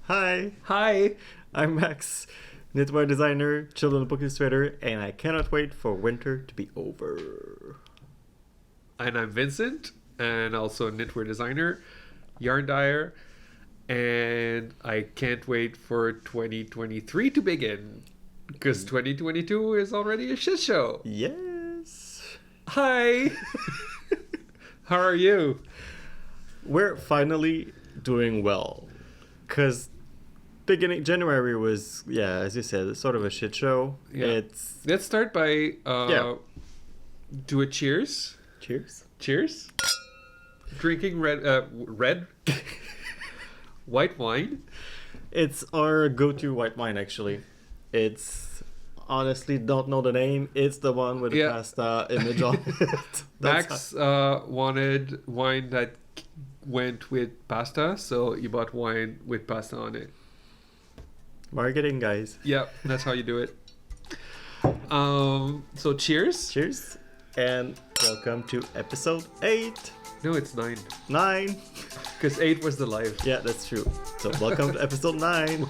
Hi, Hi. I'm Max, knitwear designer, children's book illustrator, and I cannot wait for winter to be over. And I'm Vincent, and also a knitwear designer, yarn dyer, and I can't wait for 2023 to begin, because 2022 is already a shit show. Yes. Hi. How are you? We're finally doing well, because beginning January was, yeah, as you said, sort of a shit show. Yeah. Let's start by do a cheers. Cheers. Cheers. Drinking red white wine. It's our go-to white wine, actually. It's honestly don't know the name. It's the one with the pasta image on it. Max wanted wine that went with pasta, so he bought wine with pasta on it. Marketing, guys. Yeah, that's how you do it. So cheers. Cheers. And welcome to episode 8. No, it's 9. 9. Because 8 was the live. Yeah, that's true. So welcome to episode 9.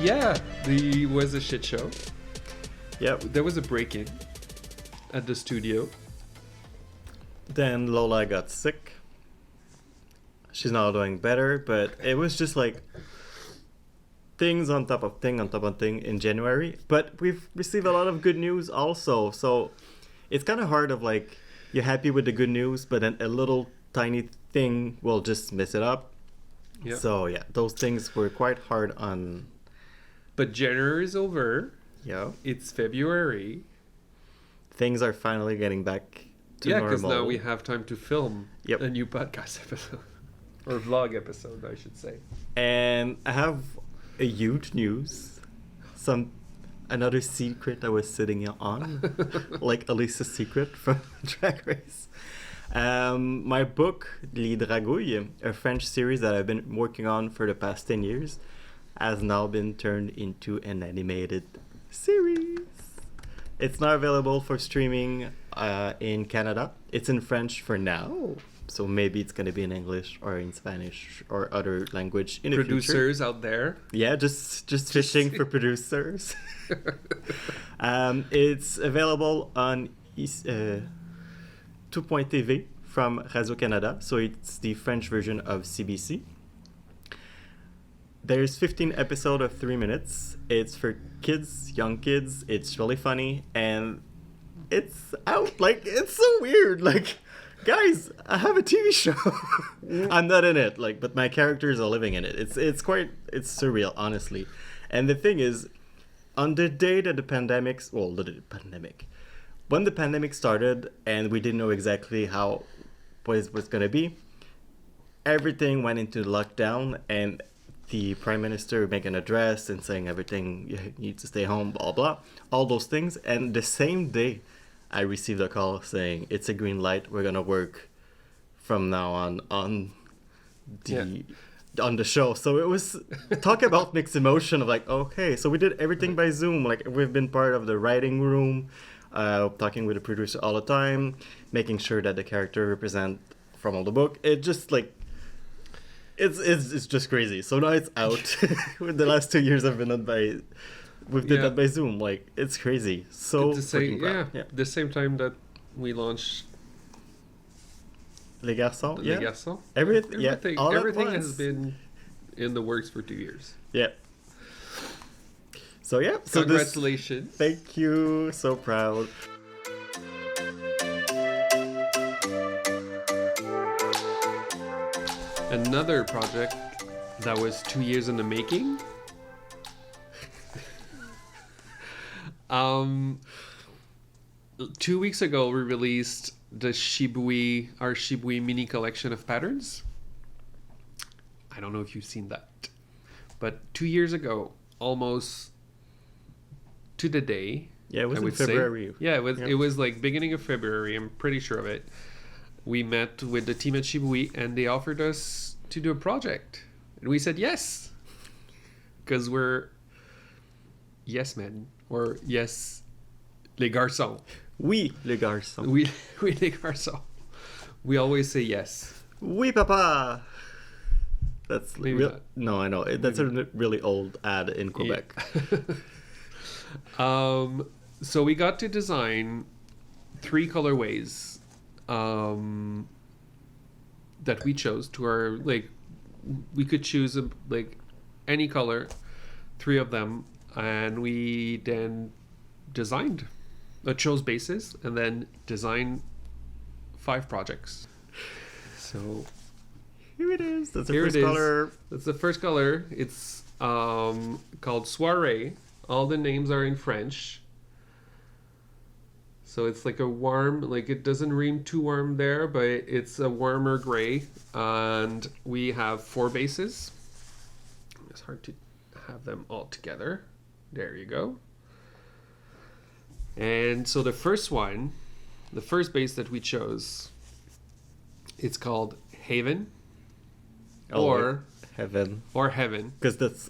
Yeah, it was a shit show. Yep. There was a break-in at the studio. Then Lola got sick. She's now doing better, but it was just like things on top of thing on top of thing in January. But we've received a lot of good news also. So it's kind of hard of like, you're happy with the good news, but then a little tiny thing will just mess it up. Yep. So yeah, those things were quite hard on. But January is over. Yeah. It's February. Things are finally getting back to normal. Yeah, because now we have time to film a new podcast episode. Or vlog episode, I should say. And I have a huge news. Another secret I was sitting on. Like Elise's secret from Drag Race. My book, Les Dragouilles, a French series that I've been working on for the past 10 years, has now been turned into an animated series. It's now available for streaming in Canada. It's in French for now, so maybe it's going to be in English or in Spanish or other language in the future. Producers out there. Yeah, just fishing for producers. It's available on 2.tv from Radio-Canada, so it's the French version of CBC. There's 15 episodes of 3 minutes. It's for kids, young kids. It's really funny, and it's out. Like, it's so weird. Like, guys, I have a TV show. I'm not in it, like, but my characters are living in it. It's surreal, honestly. And the thing is, on the day that when the pandemic started and we didn't know exactly how what it was gonna be, everything went into lockdown, and the Prime Minister making an address and saying everything, you need to stay home, blah, blah, all those things. And the same day, I received a call saying, it's a green light, we're going to work from now on the show. So it was, talk about mixed emotion of like, okay, so we did everything by Zoom. Like, we've been part of the writing room, talking with the producer all the time, making sure that the character represent from all the book. It just like, It's just crazy. So now it's out. The last 2 years I've been done by, we've did that by Zoom. Like, it's crazy. So the same time that we launched Les Garçons. Les Garçons. Everything has been in the works for 2 years. Yeah. So yeah. Congratulations. Thank you. So proud. Another project that was 2 years in the making. 2 weeks ago, we released our Shibui mini collection of patterns. I don't know if you've seen that, but 2 years ago, almost to the day. Yeah, it was in February. It was like beginning of February. I'm pretty sure of it. We met with the team at Shibui, and they offered us to do a project, and we said yes. because we're yes men or yes les garçons. Oui, les garçons. We les garçons. We always say yes. Oui, papa. That's Maybe real. not. No, I know. That's a really old ad in Quebec. So we got to design 3 colorways that we chose to our, like, we could choose like any color, 3 of them, and we then chose bases and then designed 5 projects. So Here it is. That's the here first it is. color. That's the first color. It's called Soirée. All the names are in French. So it's like a warm, like it doesn't ream too warm there, but it's a warmer gray. And we have 4 bases. It's hard to have them all together. There you go. And so the first base that we chose, it's called Haven. Or Heaven. Or Heaven. Because that's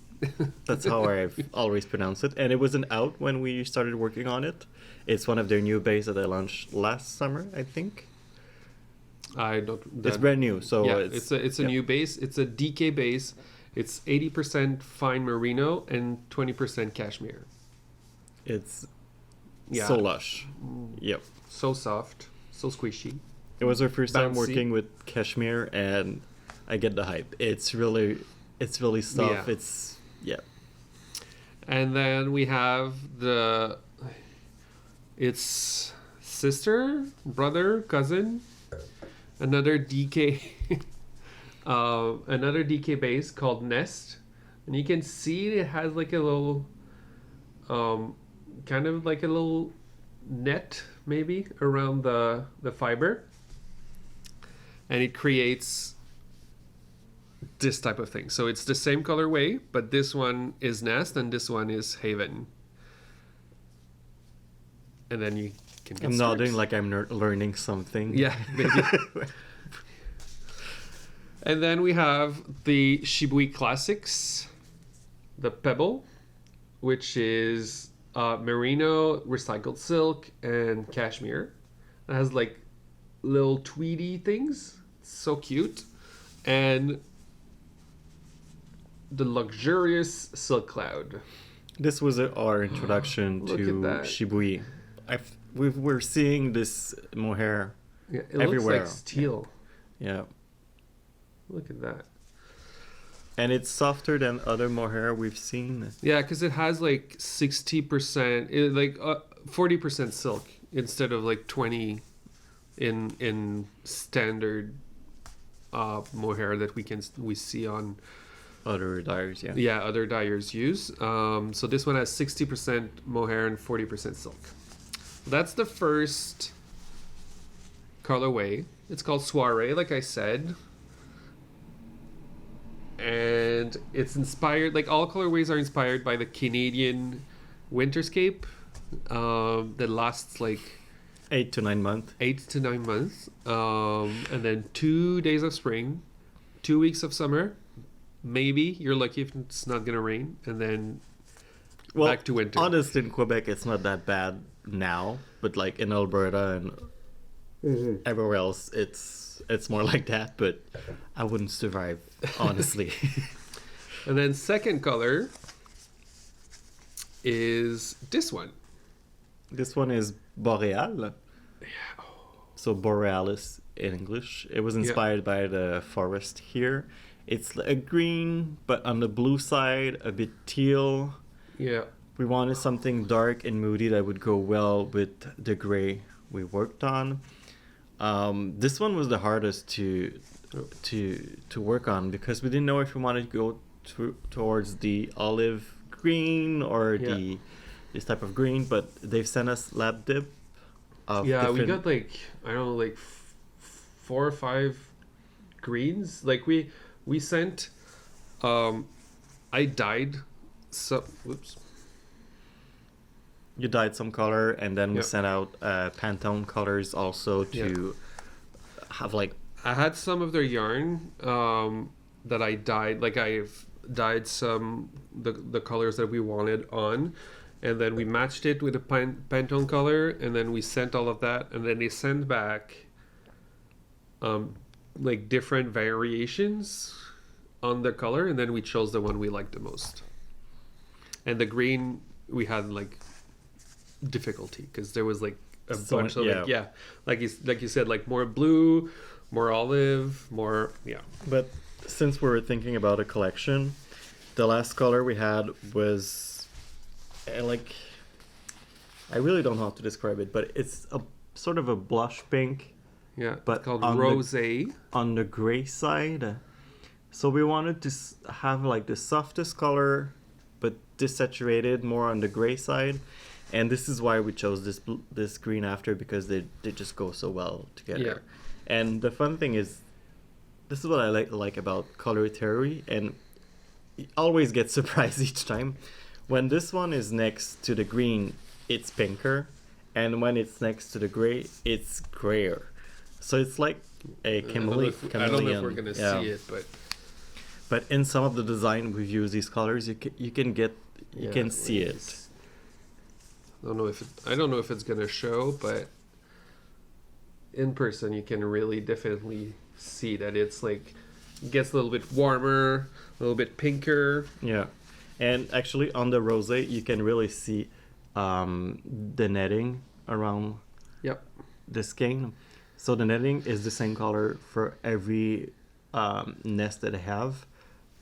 how I've always pronounced it. And it wasn't out when we started working on it. It's one of their new bases that they launched last summer, I think. It's brand new, so yeah, it's a new base. It's a DK base. It's 80% fine merino and 20% cashmere. It's so lush. Yep. So soft, so squishy. It was our first time Bouncy. working with cashmere, and I get the hype. It's really soft. Yeah. It's And then we have its sister, brother, cousin, another DK, another DK base called Nest, and you can see it has like a little, kind of like a little net maybe around the fiber, and it creates this type of thing. So it's the same colorway, but this one is Nest and this one is Haven. And then you can get I'm started. nodding like I'm learning something. Yeah, maybe. And then we have the Shibui Classics, the Pebble, which is merino, recycled silk, and cashmere. It has like little tweedy things. It's so cute. And the luxurious Silk Cloud. This was our introduction Look to at that. Shibui. We're seeing this mohair Yeah, it everywhere. looks like steel. Yeah. Look at that. And it's softer than other mohair we've seen. Yeah, because it has like 60%, like 40% silk instead of like 20 in standard mohair that we see on Other dyers, yeah. other dyers use. So this one has 60% mohair and 40% silk. That's the first colorway. It's called Soirée, like I said. And it's inspired, like all colorways are inspired by the Canadian winterscape that lasts like 8 to 9 months. 8 to 9 months. And then 2 days of spring, 2 weeks of summer. Maybe you're lucky if it's not going to rain. And then back to winter. Honestly, in Quebec, it's not that bad now. But like in Alberta and everywhere else, it's more like that. But I wouldn't survive, honestly. And then second color is this one. This one is Boreal. Yeah. So Borealis in English. It was inspired by the forest here. It's a green, but on the blue side, a bit teal. Yeah. We wanted something dark and moody that would go well with the gray we worked on. This one was the hardest to work on because we didn't know if we wanted to go towards the olive green or this type of green, but they've sent us lab dip. We got like I don't know, like 4 or 5 greens. Like we sent. I dyed some. Whoops. You dyed some color, and then we sent out Pantone colors also to have like. I had some of their yarn that I dyed. Like dyed some the colors that we wanted on, and then we matched it with a Pantone color, and then we sent all of that, and then they sent back like different variations on the color, and then we chose the one we liked the most. And the green, we had like difficulty because there was like a bunch of like you said, like more blue, more olive, more But since we're thinking about a collection, the last color we had was like, I really don't know how to describe it, but it's a sort of a blush pink. Yeah, but it's called rosé. On the gray side. So we wanted to have like the softest color, but desaturated more on the gray side. And this is why we chose this green after, because they just go so well together. Yeah. And the fun thing is, this is what I like about color theory, and you always get surprised each time. When this one is next to the green, it's pinker, and when it's next to the gray, it's grayer. So it's like a chameleon. I don't know if we're gonna see it, but in some of the design we've used these colors, you can see it. I don't know if it's gonna show, but in person you can really definitely see that it's like it gets a little bit warmer, a little bit pinker. Yeah, and actually on the rosé you can really see the netting around the skein. So the netting is the same color for every nest that I have,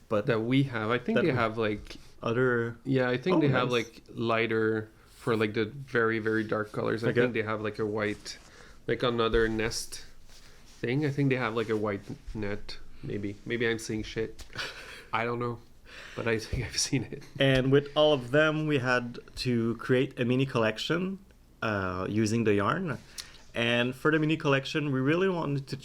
but that we have. I think they have like other. Yeah, I think they have like lighter for like the very very dark colors. I think they have like a white, like another nest thing. I think they have like a white net. Maybe I'm seeing shit. I don't know, but I think I've seen it. And with all of them, we had to create a mini collection using the yarn. And for the mini collection, we really wanted to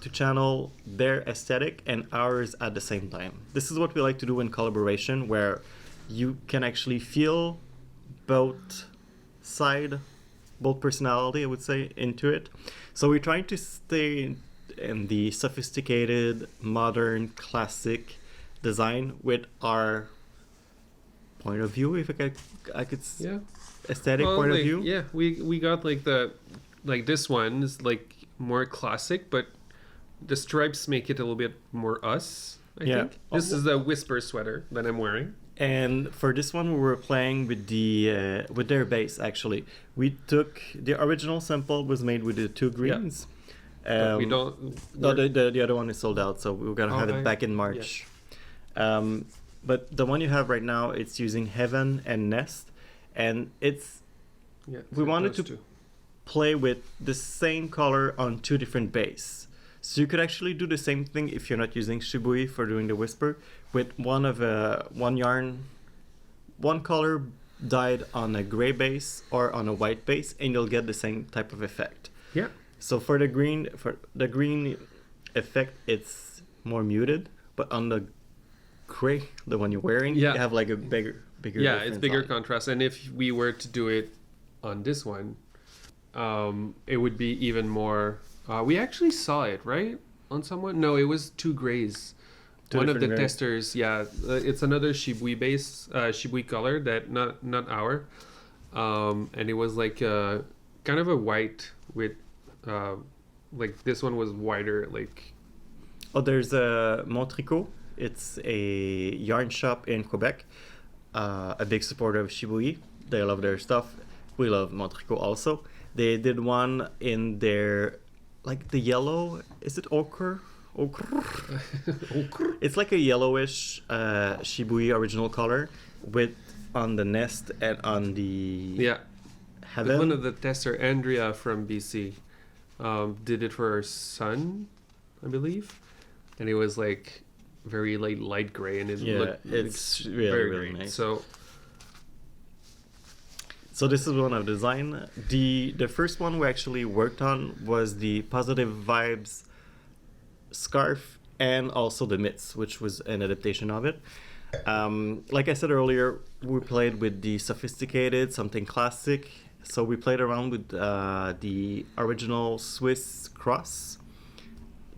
channel their aesthetic and ours at the same time. This is what we like to do in collaboration, where you can actually feel both personality, I would say, into it. So we're trying to stay in the sophisticated, modern, classic design with our point of view, if I could aesthetic point of view. Yeah, we got like this one is like more classic, but the stripes make it a little bit more us, I think. This is the Whisper sweater that I'm wearing. And for this one, we were playing with with their base. Actually, we took the original sample was made with the two greens. But we don't. No, the other one is sold out, so we're gonna have it back in March. Yeah. But the one you have right now, it's using Heaven and Nest, and it's we wanted to play with the same color on two different bases. So you could actually do the same thing if you're not using Shibui for doing the Whisper, with one yarn, one color dyed on a gray base or on a white base, and you'll get the same type of effect. Yeah. So for the green effect, it's more muted, but on the gray, the one you're wearing, you have like a bigger. Yeah, it's bigger contrast. And if we were to do it on this one, it would be even more. We actually saw it, right? On someone? No, it was two grays. One of the testers, it's another Shibui base, Shibui color that not our, and it was like kind of a white with, like this one was whiter, like. Oh, there's a Montreal. It's a yarn shop in Quebec, a big supporter of Shibui. They love their stuff. We love Montreal also. They did one in their, like the yellow, is it ochre? It's like a yellowish Shibui original color with on the nest and on the Heaven. One of the tester, Andrea from BC, did it for her son, I believe, and it was like very light gray, and it's really, very really nice. So this is one of the design. The first one we actually worked on was the Positive Vibes scarf and also the mitts, which was an adaptation of it. Like I said earlier, we played with the sophisticated, something classic. So we played around with the original Swiss cross.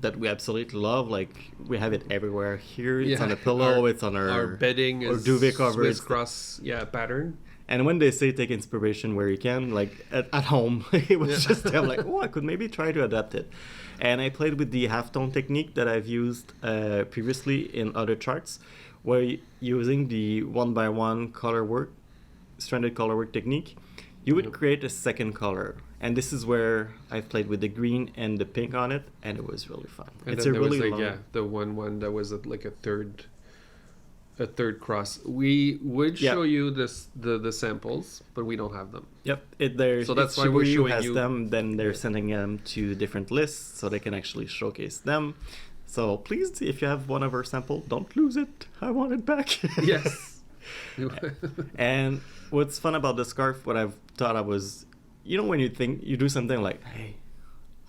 that we absolutely love. Like we have it everywhere here. It's Yeah. on the pillow. It's on Our bedding or is duvet cover. Swiss cross pattern. And when they say take inspiration where you can, like at home, it was just I'm like, oh, I could maybe try to adapt it. And I played with the halftone technique that I've used previously in other charts, where using the 1x1 color work, stranded color work technique, you would create a second color. And this is where I've played with the green and the pink on it, and it was really fun. And it's then a there really was long... the one that was like a third cross. We would show you the samples, but we don't have them. Yep, so that's why we're showing has you them. Then they're sending them to different lists so they can actually showcase them. So please, if you have one of our sample, don't lose it. I want it back. Yes. And what's fun about the scarf? What I've thought I was, when you think you do something like, hey,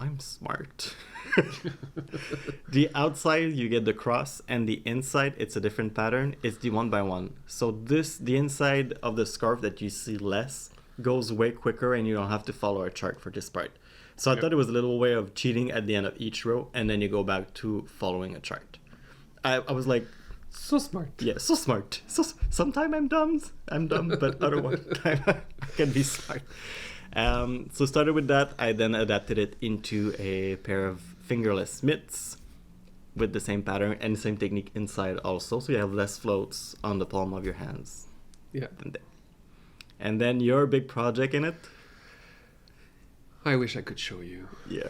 I'm smart. The outside you get the cross, and the inside it's a different pattern. It's the 1x1. So the inside of the scarf that you see less goes way quicker, and you don't have to follow a chart for this part. So I thought it was a little way of cheating at the end of each row, and then you go back to following a chart. I was like, so smart. Yeah, so smart. So sometimes I'm dumb, but other one time I can be smart. So started with that. I then adapted it into a pair of fingerless mitts with the same pattern and the same technique inside also. So you have less floats on the palm of your hands. Yeah. And then your big project in it. I wish I could show you. Yeah.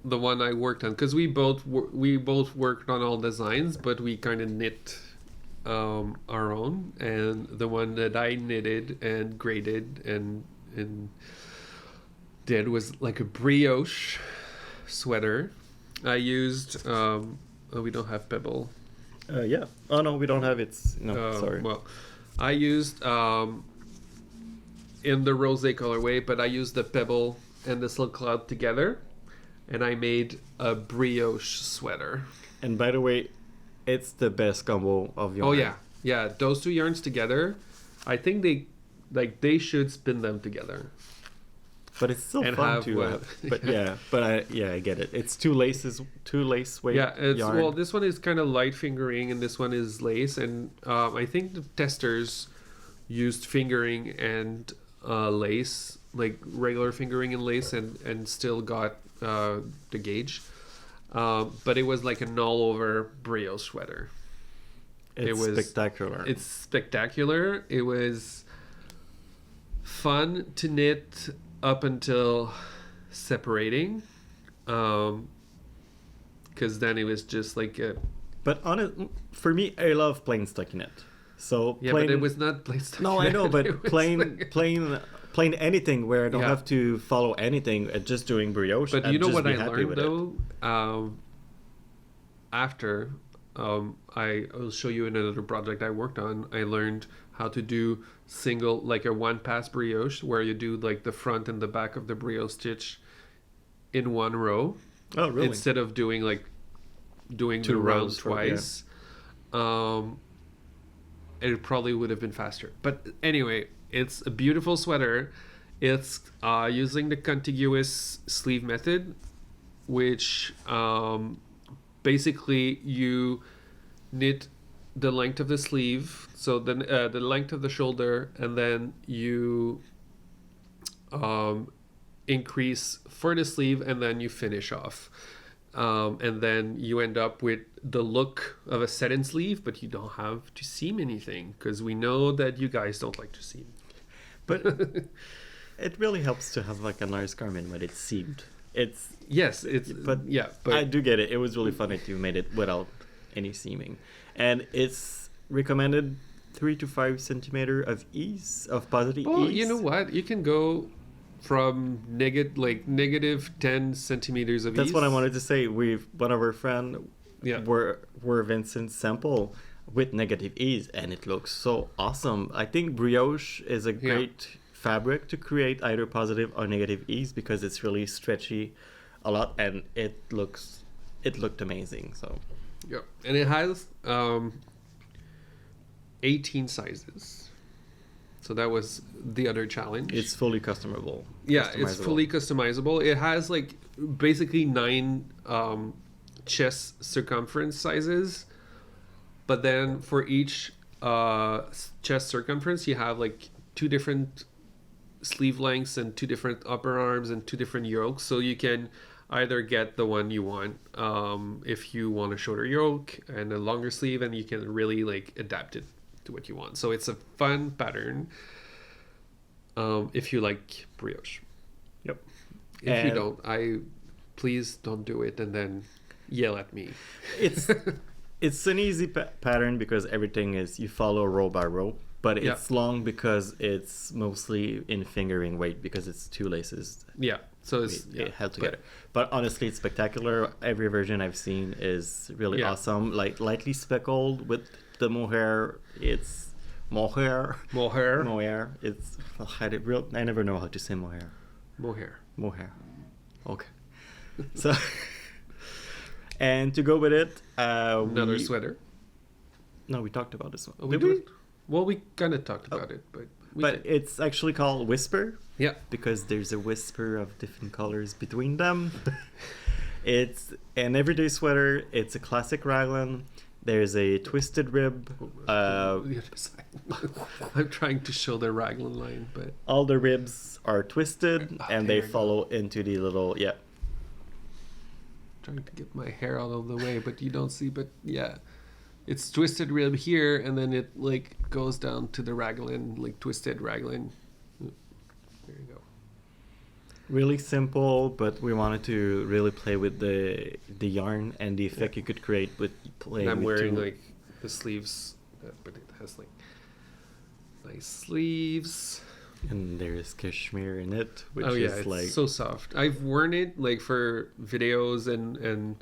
The one I worked on, because we both worked on all designs, but we kind of knit our own. And the one that I knitted and graded and did was like a brioche sweater. I used we don't have pebble. Yeah. Oh no, we don't have it. No, sorry. Well, I used in the rosé colorway, but I used the pebble and the silk cloud together, and I made a brioche sweater. And by the way, it's the best combo of yarn. Oh yeah, those two yarns together, I think they should spin them together. But it's still fun to. I get it. It's two lace weight. Yeah, yarn. Well, this one is kind of light fingering, and this one is lace. And I think the testers used fingering and lace, like regular fingering and lace, and still got the gauge. But it was like an all-over brioche sweater. It was spectacular. It's spectacular. It was fun to knit up until separating, because then it was just like a... But for me, I love plain stockinette. So yeah, but it was not plain stockinette. No, I know, but plain anything where I don't have to follow anything, just doing brioche. But you know what I learned though? After I will show you in another project I worked on, I learned how to do single, like a one pass brioche, where you do like the front and the back of the brioche stitch in one row. Oh, really? Instead of doing the round twice. It probably would have been faster. But anyway, it's a beautiful sweater. It's using the contiguous sleeve method, which basically you knit the length of the sleeve, so the length of the shoulder, and then you increase for the sleeve, and then you finish off. And then you end up with the look of a set-in sleeve, but you don't have to seam anything, because we know that you guys don't like to seam. But it really helps to have like a nice garment when it's seamed. But I do get it. It was really fun that you made it without any seaming, and it's recommended 3 to 5 centimeter of ease of positive ease. You know what? You can go from negative 10 centimeters of ease. That's what I wanted to say. One of our friends were Vincent's sample with negative ease, and it looks so awesome. I think brioche is a great fabric to create either positive or negative ease, because it's really stretchy a lot, and it looked amazing. So and it has 18 sizes. So that was the other challenge. It's fully customizable. Yeah, it's fully customizable. It has like basically 9 chest circumference sizes, but then for each chest circumference you have like 2 different sleeve lengths and 2 different upper arms and 2 different yokes, so you can either get the one you want if you want a shorter yoke and a longer sleeve, and you can really like adapt it to what you want. So it's a fun pattern if you like brioche. Yep. If you don't, please don't do it and then yell at me. It's an easy pattern because everything is you follow row by row, but it's long because it's mostly in fingering weight because it's 2 laces. Yeah, so it's held together. But honestly, it's spectacular. Every version I've seen is really awesome. Like lightly speckled with the mohair. It's mohair. It's I never know how to say mohair. Mohair. Okay. So, and to go with it, another sweater. No, we talked about this one. Oh, Did we? Well, we kind of talked about it, but it's actually called Whisper. Yeah. Because there's a whisper of different colors between them. It's an everyday sweater. It's a classic raglan. There's a twisted rib. The other side. I'm trying to show the raglan line, but all the ribs are twisted and they follow into the little trying to get my hair out of the way, but you don't see. But yeah, it's twisted rib here, and then it like goes down to the raglan, like twisted raglan. There you go. Really simple, but we wanted to really play with the yarn and the effect you could create with playing. And I'm with wearing like the sleeves, but it has like nice sleeves. And there's cashmere in it, which is it's like so soft. I've worn it like for videos and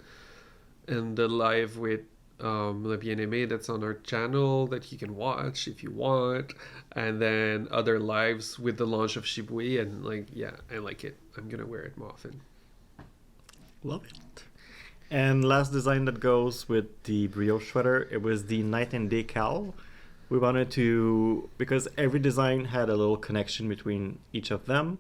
the live with Le Bien-Aimé that's on our channel that you can watch if you want, and then other lives with the launch of Shibui, and like I like it. I'm gonna wear it more often. Love it. And last design that goes with the brioche sweater, it was the night and day cowl. We wanted to, because every design had a little connection between each of them,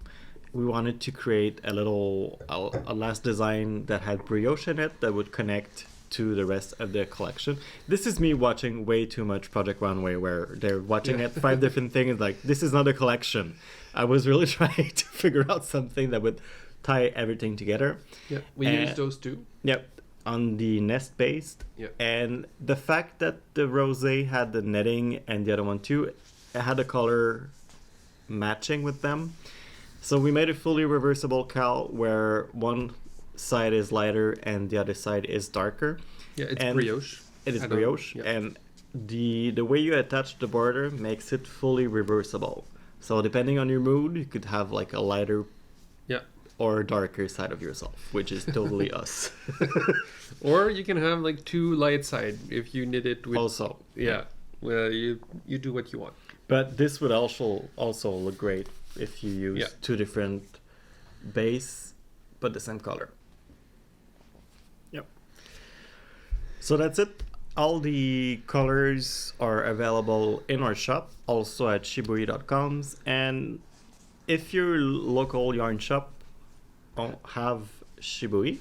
we wanted to create a last design that had brioche in it that would connect to the rest of the collection. This is me watching way too much Project Runway, where they're watching at 5 different things. Like, this is not a collection. I was really trying to figure out something that would tie everything together. Yeah, we used those 2. Yep. On the nest based, and the fact that the rosé had the netting and the other one too, it had a color matching with them, so we made a fully reversible cowl where one side is lighter and the other side is darker. Yeah, it's brioche. It is brioche, and the way you attach the border makes it fully reversible. So depending on your mood, you could have like a lighter or darker side of yourself, which is totally us. Or you can have like 2 light side if you knit it with also. Well, you do what you want. But this would also look great if you use 2 different base but the same color. Yep. So that's it. All the colors are available in our shop, also at shibui.com, and if your local yarn shop don't have Shibui,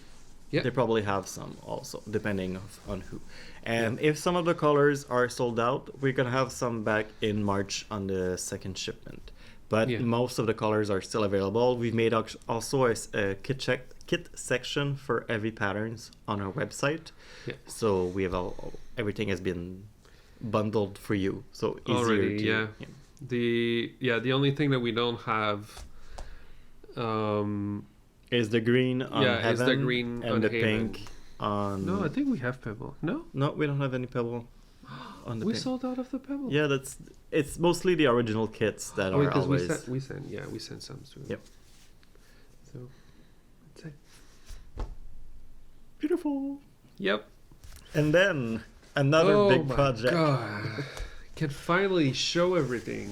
they probably have some also, depending on who. And if some of the colors are sold out, we're gonna have some back in March on the second shipment. But most of the colors are still available. We've made also a kit section for every patterns on our website. So we have everything has been bundled for you, so easier already. The only thing that we don't have is the green on Heaven, is the green and on the Haven. pink on... No, I think we have pebble. No, we don't have any pebble on the we pink. sold out of the pebble. Yeah, it's mostly the original kits that are always... we sent some too. Yep. So that's it. Beautiful. Yep. And then another big project. God. Can finally show everything.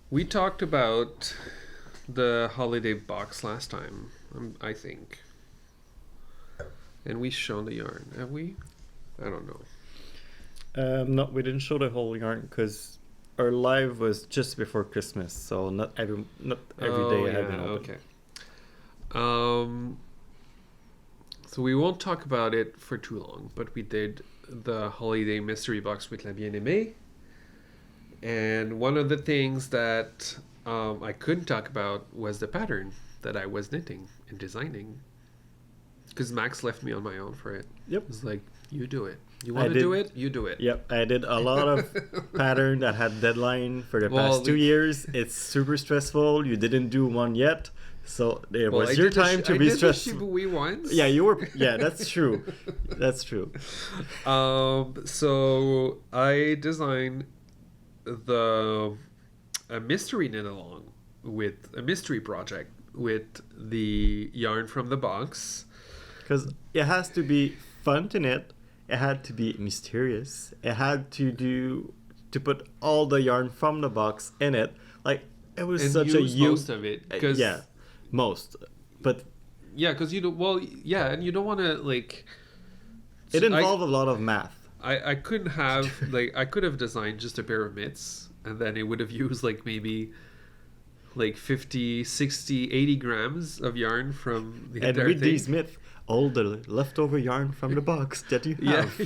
We talked about the holiday box last time, I think. And we've shown the yarn, have we? I don't know. No, we didn't show the whole yarn because our live was just before Christmas, so not every day I have been open. Okay. So we won't talk about it for too long, but we did the holiday mystery box with La Bien-Aimée. And one of the things that I couldn't talk about was the pattern that I was knitting and designing. Because Max left me on my own for it. Yep. It was like, you do it. You want to do it? You do it. Yep, I did a lot of pattern that had deadline for the past 2 years. It's super stressful. You didn't do one yet. So it was your time to be stressed. I did the Shibui once. Yeah, you were. Yeah, that's true. That's true. So I designed a mystery knit along with a mystery project with the yarn from the box. Because it has to be fun to knit. It had to be mysterious. It had to put all the yarn from the box in it. Like it was and such a most of it. Yeah. Most, but yeah, because you don't. Well, yeah, and you don't want to like. It involved a lot of math. I couldn't have like I could have designed just a pair of mitts, and then it would have used like maybe like 50, 60, 80 grams of yarn from the entire with thing. these mitts, all the leftover yarn from the box that you have.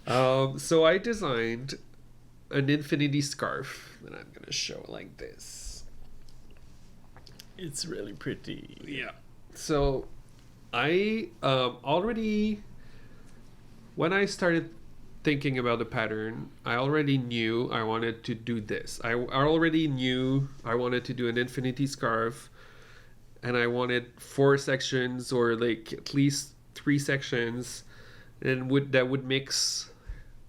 Yeah. So I designed an infinity scarf that I'm gonna show like this. It's really pretty. Yeah. So I already, when I started thinking about the pattern, I already knew I wanted to do this. I already knew I wanted to do an infinity scarf, and I wanted 4 sections or like at least 3 sections, and that would mix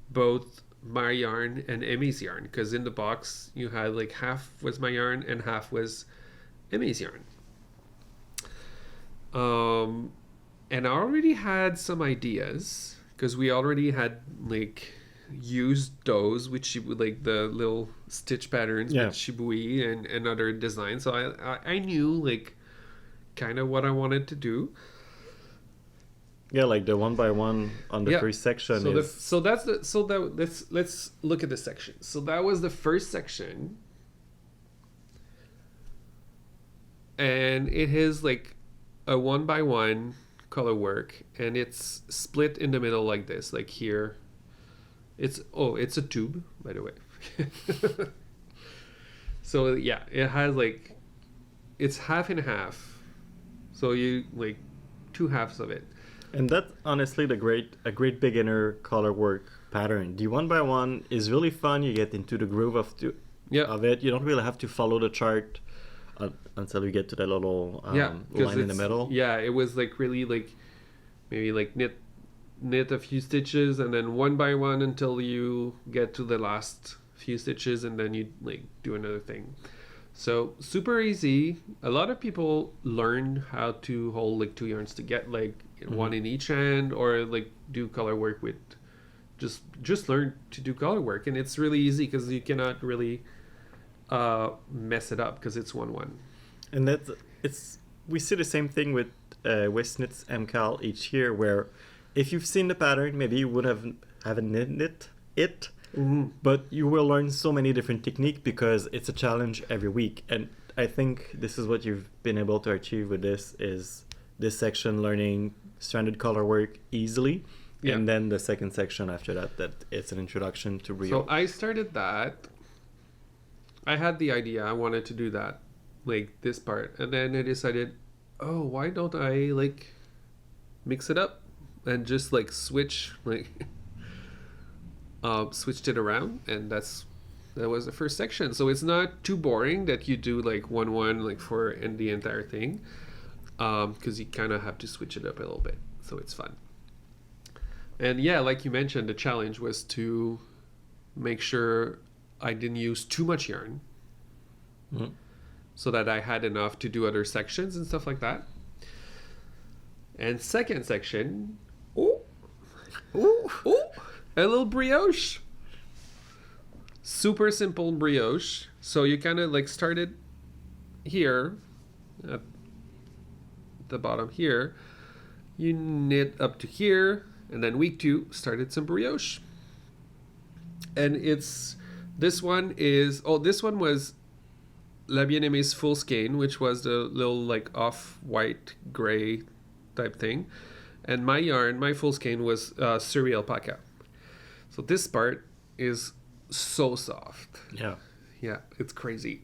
both my yarn and Emmy's yarn, because in the box you had like half was my yarn and half was Emmy's yarn. And I already had some ideas because we already had like used those which like the little stitch patterns with Shibui and other designs. So I knew like kind of what I wanted to do. Yeah, like the 1x1 on the first section. Let's look at the section. So that was the first section. And it is like a 1x1 color work, and it's split in the middle like this, like here. It's a tube, by the way. So yeah, it has like, it's half and half. So you like 2 halves of it. And that's honestly a great beginner color work pattern. The 1x1 is really fun. You get into the groove of it. You don't really have to follow the chart until you get to that little line in the middle. Yeah, it was like really like maybe like knit a few stitches and then 1x1 until you get to the last few stitches, and then you like do another thing. So super easy. A lot of people learn how to hold like 2 yarns to get like one in each hand, or like do color work with just learn to do color work, and it's really easy because you cannot really mess it up because it's 1-1. And we see the same thing with Westknits MCAL each year, where if you've seen the pattern, maybe you would haven't knit it, but you will learn so many different techniques because it's a challenge every week. And I think this is what you've been able to achieve with this section, learning stranded color work easily. Yeah. And then the second section after that it's an introduction to real. So I started that. I had the idea, I wanted to do that, like this part, and then I decided, why don't I like mix it up and just like switched it around, and that was the first section. So it's not too boring that you do like 1-1 like for in the entire thing, because you kind of have to switch it up a little bit, so it's fun. And yeah, like you mentioned, the challenge was to make sure I didn't use too much yarn, so that I had enough to do other sections and stuff like that. And second section, a little brioche. Super simple brioche. So you kind of like started here at the bottom here. You knit up to here, And then week 2 started some brioche. And this one was La Bien-Aimée's full skein, which was the little like off-white gray type thing. And my yarn, my full skein was Suri alpaca. So this part is so soft. Yeah. Yeah, it's crazy.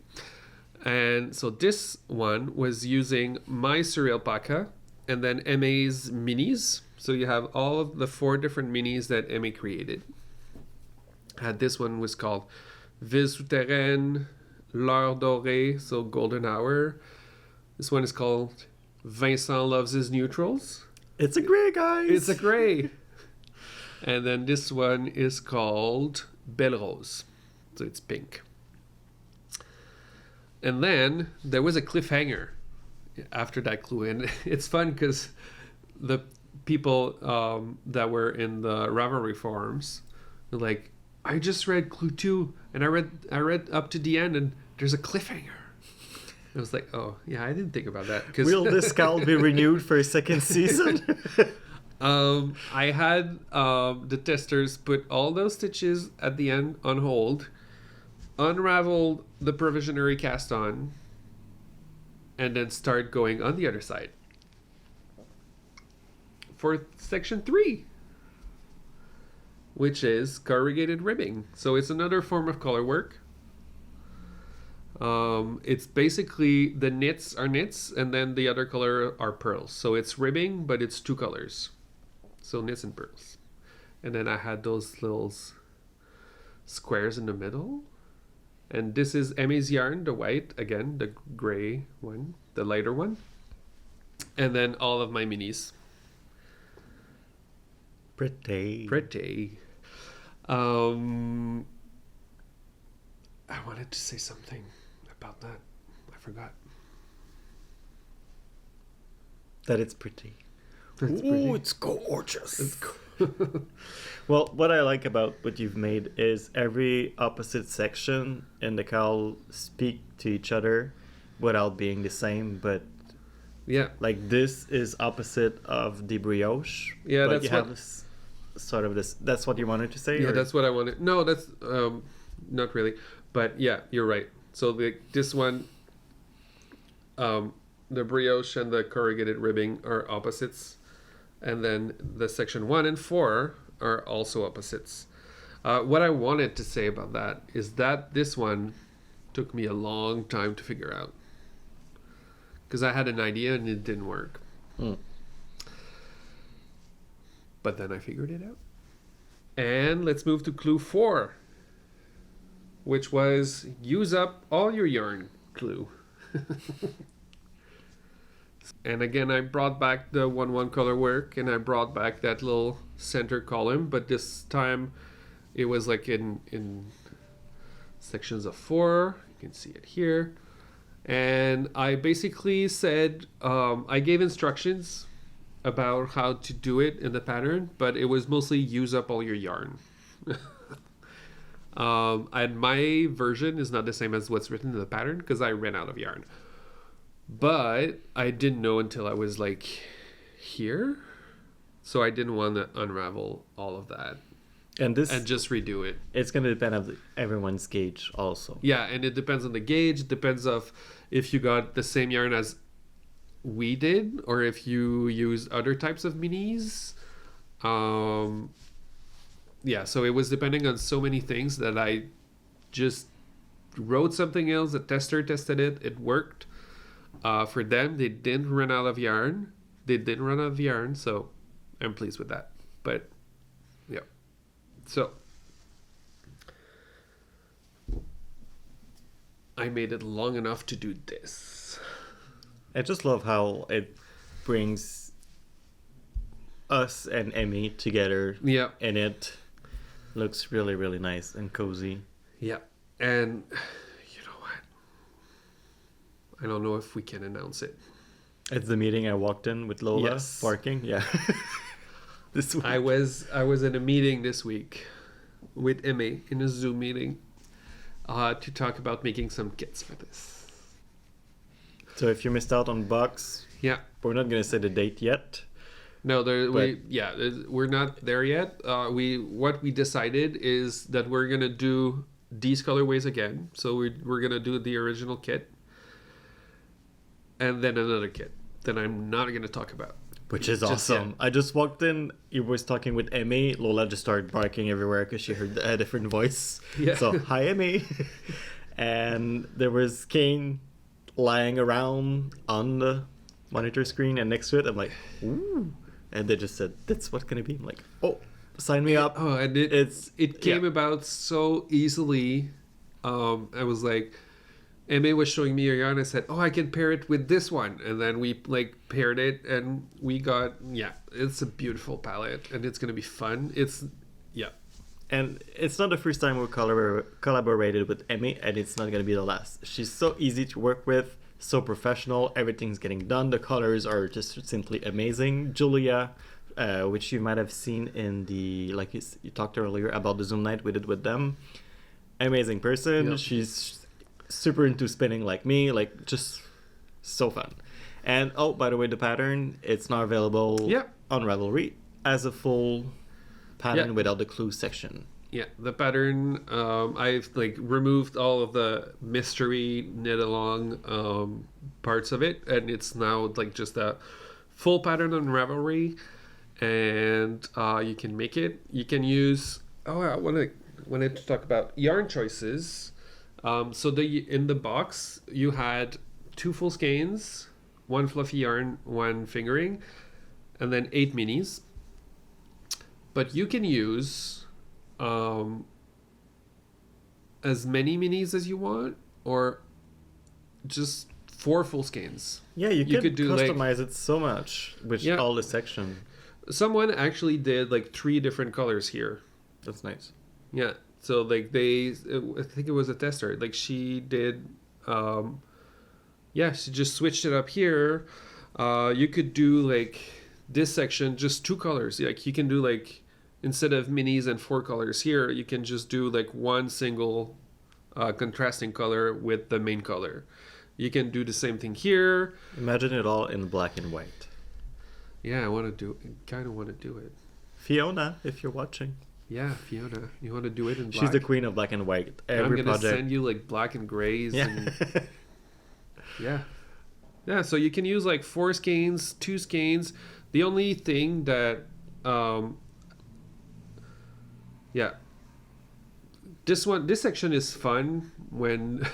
And so this one was using my Suri alpaca and then Aimé's minis. So you have all of the 4 different minis that Aimé created. This one was called Ville Souterraine, L'Heure Dorée, so Golden Hour. This one is called Vincent Loves His Neutrals. It's a gray, guys. It's a gray. And then this one is called Belle Rose. So it's pink. And then there was a cliffhanger after that clue. And it's fun because the people that were in the Ravelry forums were like, I just read clue 2 and I read up to the end and there's a cliffhanger. I was like, oh, yeah, I didn't think about that. Will this cowl be renewed for a second season? I had the testers put all those stitches at the end on hold, unraveled the provisionary cast on, and then start going on the other side for section 3, which is corrugated ribbing. So it's another form of color work. It's basically the knits are knits and then the other color are pearls. So it's ribbing, but it's 2 colors. So knits and pearls. And then I had those little squares in the middle. And this is Aimé's yarn, the white, again, the gray one, the lighter one. And then all of my minis. Pretty. I wanted to say something about that. I forgot. That it's pretty. Ooh, it's gorgeous. Well, what I like about what you've made is every opposite section in the cowl speak to each other without being the same, but yeah, like this is opposite of the brioche. Yeah, but that's you what... have this sort of this. That's what you wanted to say. Yeah, or? that's what I wanted. No, that's not really. But yeah, you're right. So this one, the brioche and the corrugated ribbing are opposites, and then the section 1 and 4 are also opposites. What I wanted to say about that is that this one took me a long time to figure out because I had an idea and it didn't work. But then I figured it out. And let's move to clue 4, which was use up all your yarn clue. And again, I brought back the 1-1 color work and I brought back that little center column, but this time it was like in sections of 4. You can see it here. And I basically said, I gave instructions about how to do it in the pattern, but it was mostly use up all your yarn. And my version is not the same as what's written in the pattern because I ran out of yarn. But I didn't know until I was like here. So I didn't want to unravel all of that. And just redo it. It's going to depend on everyone's gauge also. Yeah, and it depends on the gauge. It depends of if you got the same yarn as we did or if you use other types of minis. Yeah, so it was depending on so many things that I just wrote something else. The tester tested it. It worked. For them, they didn't run out of yarn. So I'm pleased with that. But yeah. So I made it long enough to do this. I just love how it brings us and Emmy together. Yeah. And it looks really, really nice and cozy. Yeah. And you know what? I don't know if we can announce it. It's the meeting I walked in with Lola barking. Yeah. This week. I was in a meeting this week with Emmy in a Zoom meeting to talk about making some kits for this. So if you missed out on box, yeah, we're not going to say the date yet, No, But we're not there yet. What we decided is that we're gonna do these colorways again. So we're gonna do the original kit, and then another kit that I'm not gonna talk about. which is Just awesome. yet. I just walked in. You was talking with Emmy. Lola just started barking everywhere because she heard a different voice. Yeah. So hi, Emmy. And there was Kane lying around on the monitor screen, and next to it, I'm like, ooh. And they just said, "That's what's gonna be." I'm like, "Oh, sign me up." Oh, and it came about so easily. I was like, Emma was showing me a yarn. I said, "Oh, I can pair it with this one," and then we like paired it, and we got it's a beautiful palette, and it's gonna be fun. And it's not the first time we collaborated with Emmy, and it's not gonna be the last. She's so easy to work with, so professional. Everything's getting done. The colors are just simply amazing. Julia, which you might have seen in the you talked earlier about the Zoom night we did with them. Amazing person. Yep. She's super into spinning like me, like just so fun. And oh, by the way, the pattern, it's now available on Ravelry as a full pattern without the clue section. Yeah, the pattern. I've like removed all of the mystery knit along parts of it, and it's now like just a full pattern on Ravelry, and you can make it. You can use. Oh, I wanted to talk about yarn choices. So in the box you had 2 full skeins, 1 fluffy yarn, 1 fingering, and then 8 minis. But you can use as many minis as you want, or just 4 full skeins. Yeah, you could do customize it so much with all the section. Someone actually did like 3 different colors here. That's nice. Yeah, so like I think it was a tester. Like she did, she just switched it up here. You could do like this section just 2 colors. Like you can do like, instead of minis and 4 colors here, you can just do like 1 single contrasting color with the main color. You can do the same thing here. Imagine it all in black and white. Yeah, kind of want to do it. Fiona, if you're watching. Yeah, Fiona, you want to do it in black? She's the queen of black and white. I'm gonna send you like black and grays. Yeah. And yeah. So you can use like 4 skeins, 2 skeins. The only thing that this section is fun when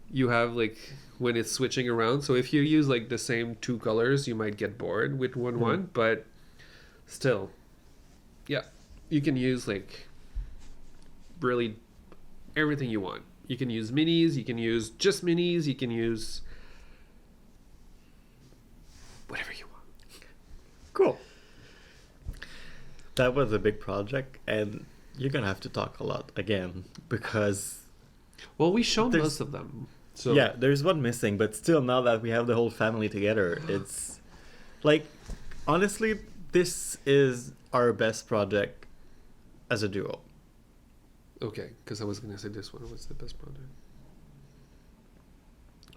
you have like when it's switching around. So if you use like the same 2 colors, you might get bored with one, but still, you can use like really everything you want. You can use minis, you can use just minis, you can use whatever you want. Cool. That was a big project, and you're gonna have to talk a lot again because we showed most of them. So yeah, there's one missing, but still, now that we have the whole family together, it's like, honestly, this is our best project as a duo. Okay, because I was gonna say this one was the best project.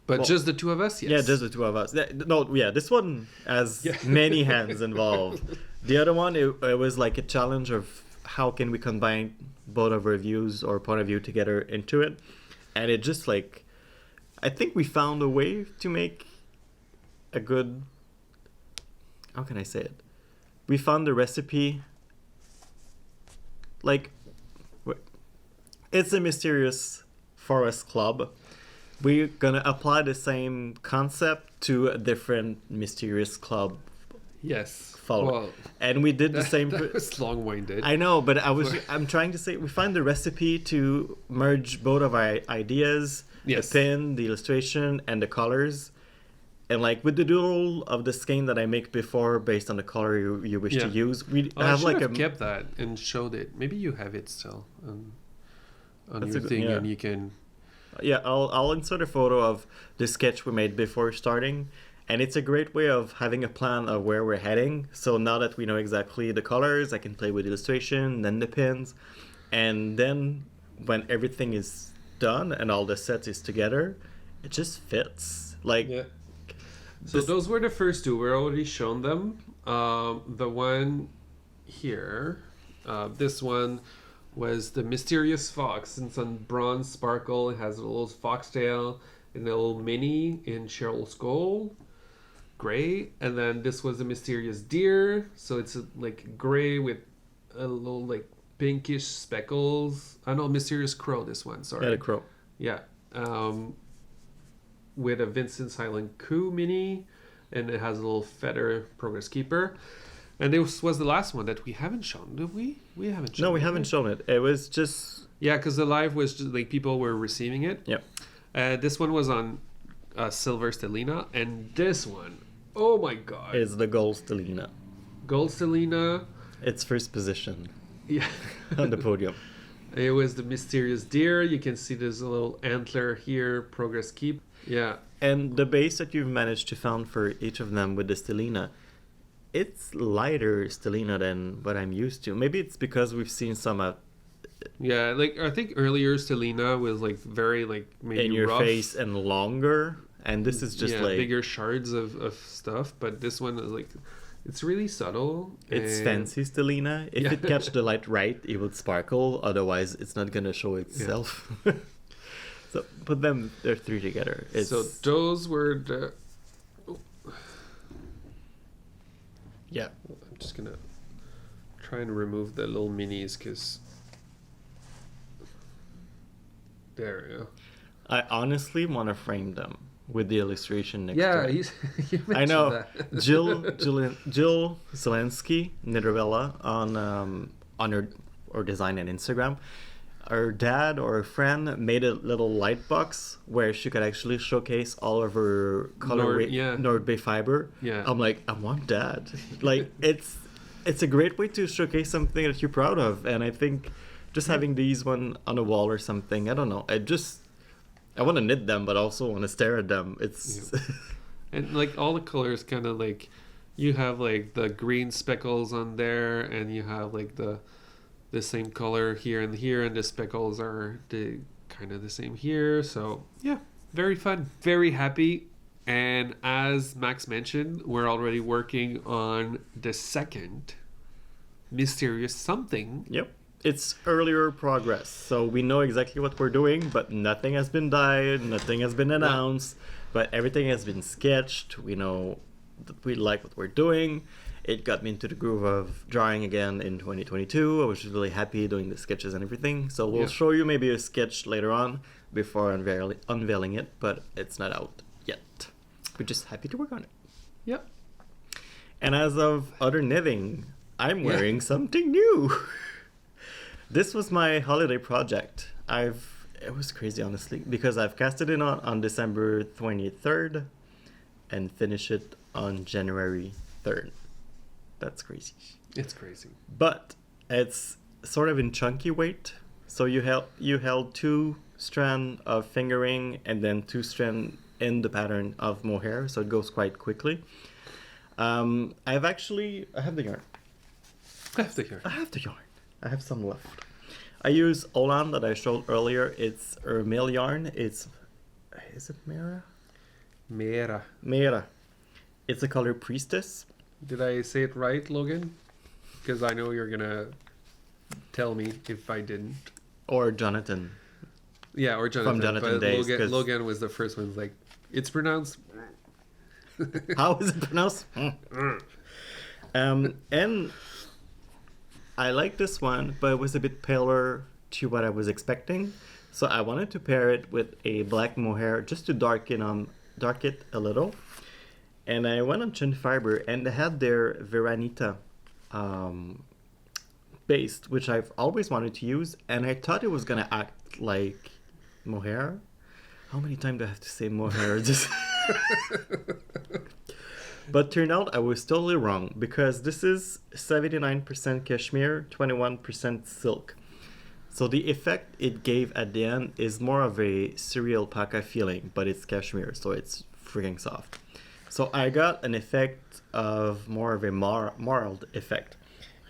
But just the 2 of us, yes. Yeah, just the 2 of us. This one has many hands involved. The other one, it was like a challenge of how can we combine both of our views or point of view together into it. And it just like, I think we found a way to make a good, how can I say it? We found the recipe, like, it's a mysterious forest club. We're gonna apply the same concept to a different mysterious club. Yes. Follow. And we did the same. That was long-winded. I know, but I'm trying to say we find the recipe to merge both of our ideas, the pin, the illustration, and the colors. And like with the doodle of the skein that I make before, based on the color you wish to use, we have like a kept that and showed it. Maybe you have it still on your thing, and you can. Yeah, I'll insert a photo of the sketch we made before starting, and it's a great way of having a plan of where we're heading. So now that we know exactly the colors, I can play with illustration, then the pins, and then when everything is done and all the set is together, it just fits. Like So those were the first two. We're already shown them. The one here, this one was the Mysterious Fox. It's on bronze sparkle. It has a little foxtail and a little mini in Cheryl's gold, gray. And then this was the Mysterious Deer. So it's like gray with a little like pinkish speckles. I know Mysterious Crow. This one, sorry. Yeah, the crow. Yeah. With a Vincent's Highland Coup mini, and it has a little feather Progress Keeper. And this was the last one that we haven't shown, did we? We haven't shown No, we haven't right? shown it. It was just... Yeah, because the live was just like people were receiving it. Yep. This one was on Silver Stellina, and this one, oh my god. It's the gold Stellina. Gold Stellina. It's first position Yeah. on the podium. It was the Mysterious Deer. You can see there's a little antler here, Progress Keep. Yeah. And the base that you've managed to found for each of them with the Stellina, it's lighter Stellina than what I'm used to. Maybe it's because we've seen some out Yeah, like I think earlier Stellina was like very like maybe in your rough. face and longer, and this is just like bigger shards of stuff, but this one is like it's really subtle. it's and- fancy Stellina. If Yeah. it catch the light right, it would sparkle. Otherwise, it's not gonna show itself. So put them, they're three together. It's, So those were the. yeah, I'm just gonna try and remove the little minis because. There we go. I honestly want to frame them with the illustration next Yeah, to it. you mentioned I know. that. Jill Zelensky, Nidorella on her design on Instagram. Her dad or a friend made a little light box where she could actually showcase all of her colorway Nord Bay fiber. Yeah. I'm like, I want that. Like it's a great way to showcase something that you're proud of, and I think just having these one on a wall or something, I don't know. I want to knit them, but also want to stare at them. It's And like all the colors kind of like you have like the green speckles on there, and you have like the same color here, and the speckles are the kind of the same here. So yeah, very fun, very happy. And as Max mentioned, we're already working on the second Mysterious Something. Yep. It's earlier progress, so we know exactly what we're doing, but nothing has been dyed, nothing has been announced, but everything has been sketched. We know that we like what we're doing. It got me into the groove of drawing again in 2022. I was just really happy doing the sketches and everything. So we'll show you maybe a sketch later on before unveiling it, but it's not out yet. We're just happy to work on it. Yep. And as of other knitting, I'm wearing something new. This was my holiday project. It was crazy, honestly, because I've cast it in on December 23rd and finish it on January 3rd. That's crazy. It's crazy. But it's sort of in chunky weight. So you held 2 strand of fingering and then 2 strand in the pattern of mohair, so it goes quite quickly. I have the yarn. I have the yarn. I have some left. I use Olan that I showed earlier. It's a male yarn. Is it Mera? Mera. It's a color Priestess. Did I say it right, Logan? Because I know you're gonna tell me if I didn't. Or Jonathan. Yeah, or Jonathan. From Jonathan but Days, 'cause- Logan was the first one. Like, it's pronounced. How is it pronounced? And I like this one, but it was a bit paler to what I was expecting. So I wanted to pair it with a black mohair just to dark it a little. And I went on Chin Fiber, and they had their Veranita based, which I've always wanted to use, and I thought it was gonna act like mohair. How many times do I have to say mohair? Just But turned out I was totally wrong, because this is 79% cashmere, 21% silk. So the effect it gave at the end is more of a cereal alpaca feeling, but it's cashmere, so it's freaking soft. So I got an effect of more of a marled effect.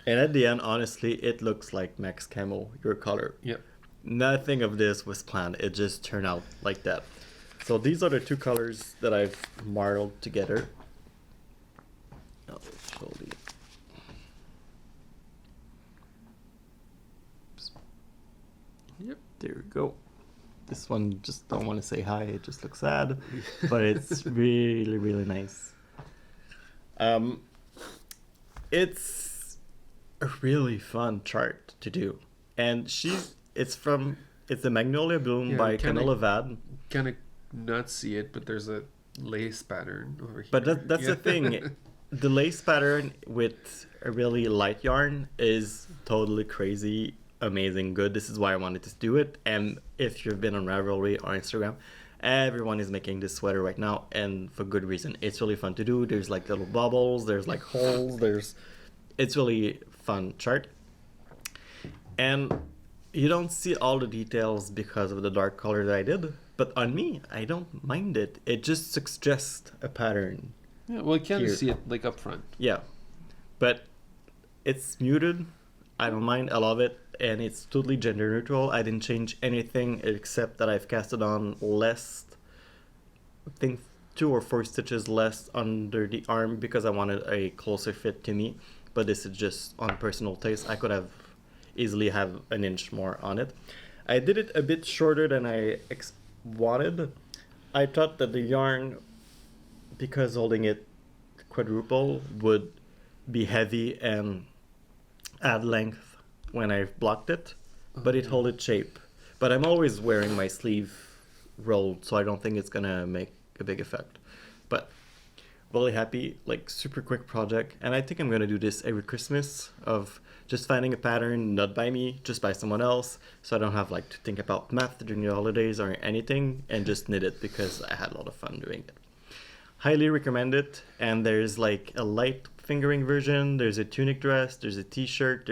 And at the end, honestly, it looks like Max Camo, your color. Yep. Nothing of this was planned. It just turned out like that. So these are the two colors that I've marled together. I'll show you. Yep. There we go. This one just don't want to say hi. It just looks sad, but it's really, really nice. It's a really fun chart to do, and it's the Magnolia Bloom by Camilla Vad. Kind of not see it, but there's a lace pattern over here. But that's the thing. The lace pattern with a really light yarn is totally crazy, amazing, good. This is why I wanted to do it. And if you've been on Ravelry or Instagram, everyone is making this sweater right now, and for good reason. It's really fun to do. There's like little bubbles, there's like holes, it's really fun chart. And you don't see all the details because of the dark color that I did, but on me, I don't mind it. It just suggests a pattern. Yeah, well, you can Here. see it like up front. Yeah, but it's muted. I don't mind. I love it, and it's totally gender neutral. I didn't change anything except that I've casted on less, I think 2 or 4 stitches less under the arm because I wanted a closer fit to me. But this is just on personal taste. I could have easily have an inch more on it. I did it a bit shorter than I wanted. I thought that the yarn, because holding it quadruple, would be heavy and add length when I've blocked it, but it held its shape. But I'm always wearing my sleeve rolled, so I don't think it's gonna make a big effect. But really happy, like super quick project, and I think I'm gonna do this every Christmas, of just finding a pattern not by me, just by someone else, so I don't have like to think about math during the holidays or anything, and just knit it because I had a lot of fun doing it. Highly recommend it. And there's like a light fingering version, there's a tunic dress, there's a t-shirt,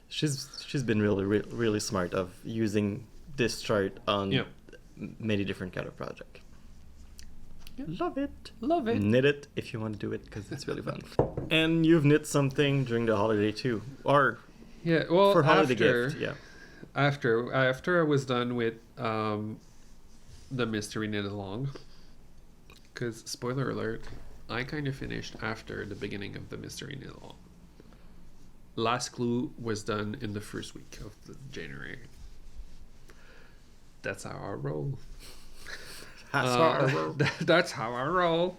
she's been really smart of using this chart on many different kind of projects. Love it. Knit it if you want to do it because it's really fun. And you've knit something during the holiday too, or for holiday gift. After I was done with the mystery knit along, because spoiler alert, I kind of finished after the beginning of the mystery knit along. Last clue was done in the first week of January. That's how I roll. That's how I roll.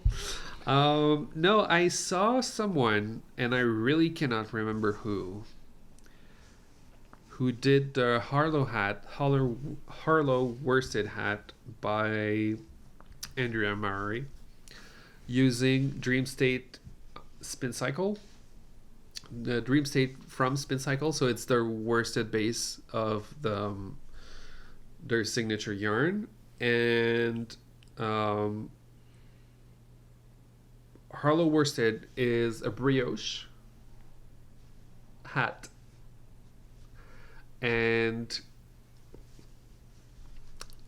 No, I saw someone, and I really cannot remember who did the Harlow worsted hat by Andrea Mowry using Dream State Spin Cycle. The Dream State from Spin Cycle, so it's their worsted base of their signature yarn. And Harlow worsted is a brioche hat, and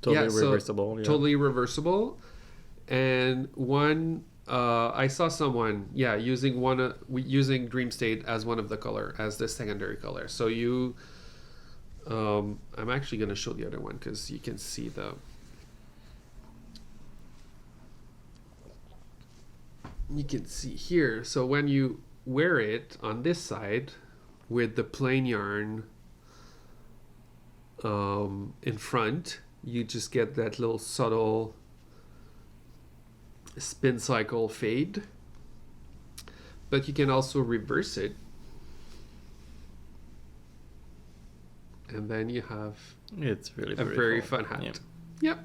totally reversible. And I saw someone using Dream State as one of the color, as the secondary color. So I'm actually going to show the other one because you can see you can see here. So when you wear it on this side with the plain yarn in front, you just get that little subtle spin cycle fade. But you can also reverse it, and then you have a very fun hat. Yep.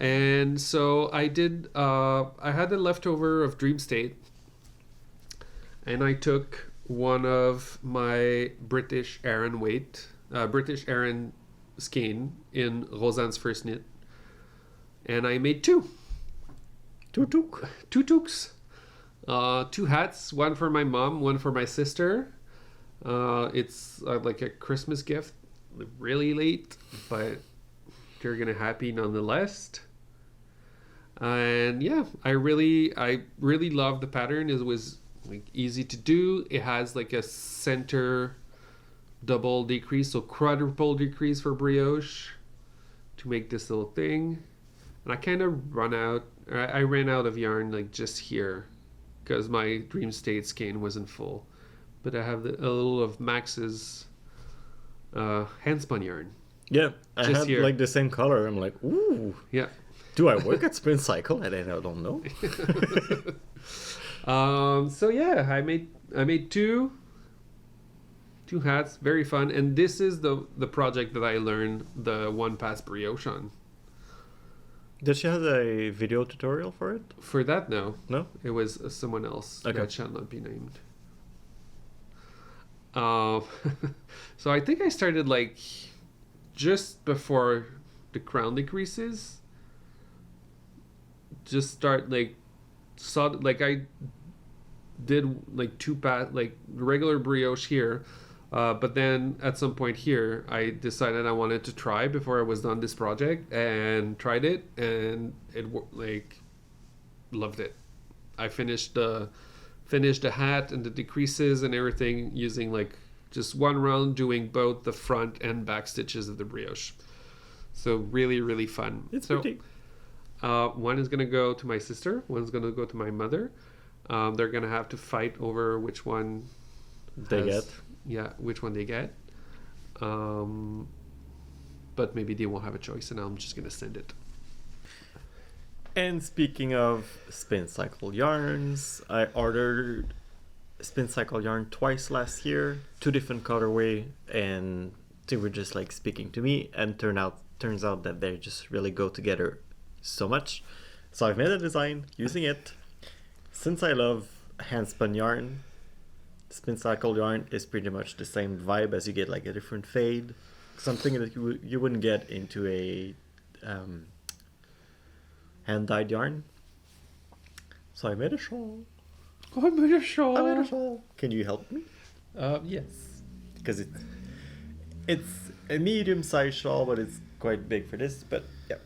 And so I did. I had a leftover of Dream State, and I took one of my British Aran skein in Rosanne's first knit, and I made two toques, 2 hats, one for my mom, one for my sister. It's like a Christmas gift, really late, but they're gonna happy nonetheless. And I really love the pattern. It was like easy to do. It has like a center double decrease, so quadruple decrease for brioche to make this little thing. and I kind of I ran out of yarn like just here because my Dream State skein wasn't full. But I have a little of Max's handspun yarn. Yeah, I Just had here. like the same color. I'm like, ooh. Yeah. Do I work at Spin Cycle? And I don't know. So yeah, I made two hats, very fun, and this is the project that I learned the one pass brioche on. Did she have a video tutorial for it? For that, no, No? it was someone else Okay. that shall not be named. So I think I started like just before the crown decreases. Just start like I did like like regular brioche here, but then at some point here I decided I wanted to try before I was done this project, and tried it, and like loved it. I finished the hat and the decreases and everything using like just one round, doing both the front and back stitches of the brioche. So really, really fun. It's so pretty. one is gonna go to my sister, one's gonna go to my mother. They're gonna have to fight over which one They get. Yeah, which one they get. But maybe they won't have a choice, and I'm just gonna send it. And speaking of Spin Cycle yarns, I ordered Spin Cycle yarn twice last year, 2 different colorway, and they were just like speaking to me, and turns out that they just really go together so much. So I've made a design using it. Since I love handspun yarn, Spin Cycle yarn is pretty much the same vibe as you get like a different fade, something that you wouldn't get into a hand-dyed yarn. So I made a shawl. Oh, I made a shawl. I made a shawl. Can you help me? Yes. Because it's a medium-sized shawl, but it's quite big for this. But yeah,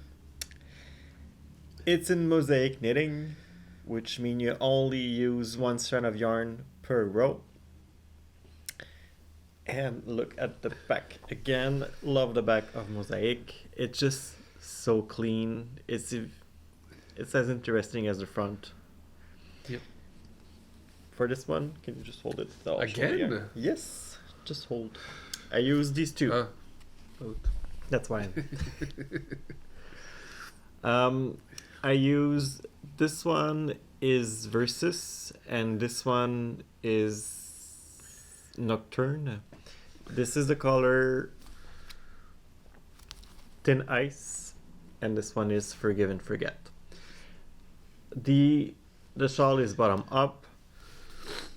it's in mosaic knitting, which means you only use one strand of yarn per row. And look at the back again. Love the back of mosaic. It's just so clean. It's as interesting as the front. Yep. For this one, can you just hold it? I'll show you Again? again. Yes, just hold. I use these two. Both. That's fine. I use this one is Vertices, and this one is Nocturne. This is the color Thin Ice, and this one is Forgive and Forget. The shawl is bottom up,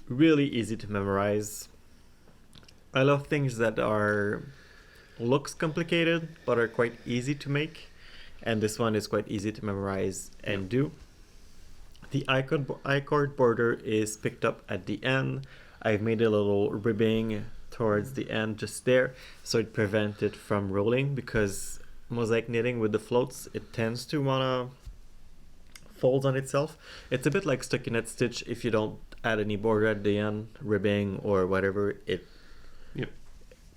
really easy to memorize. I love things that looks complicated but are quite easy to make, and this one is quite easy to memorize and do. The I-cord border is picked up at the end. I've made a little ribbing towards the end just there, so it prevents it from rolling, because mosaic knitting with the floats, it tends to wanna fold on itself. It's a bit like stockinette stitch. If you don't add any border at the end, ribbing or whatever,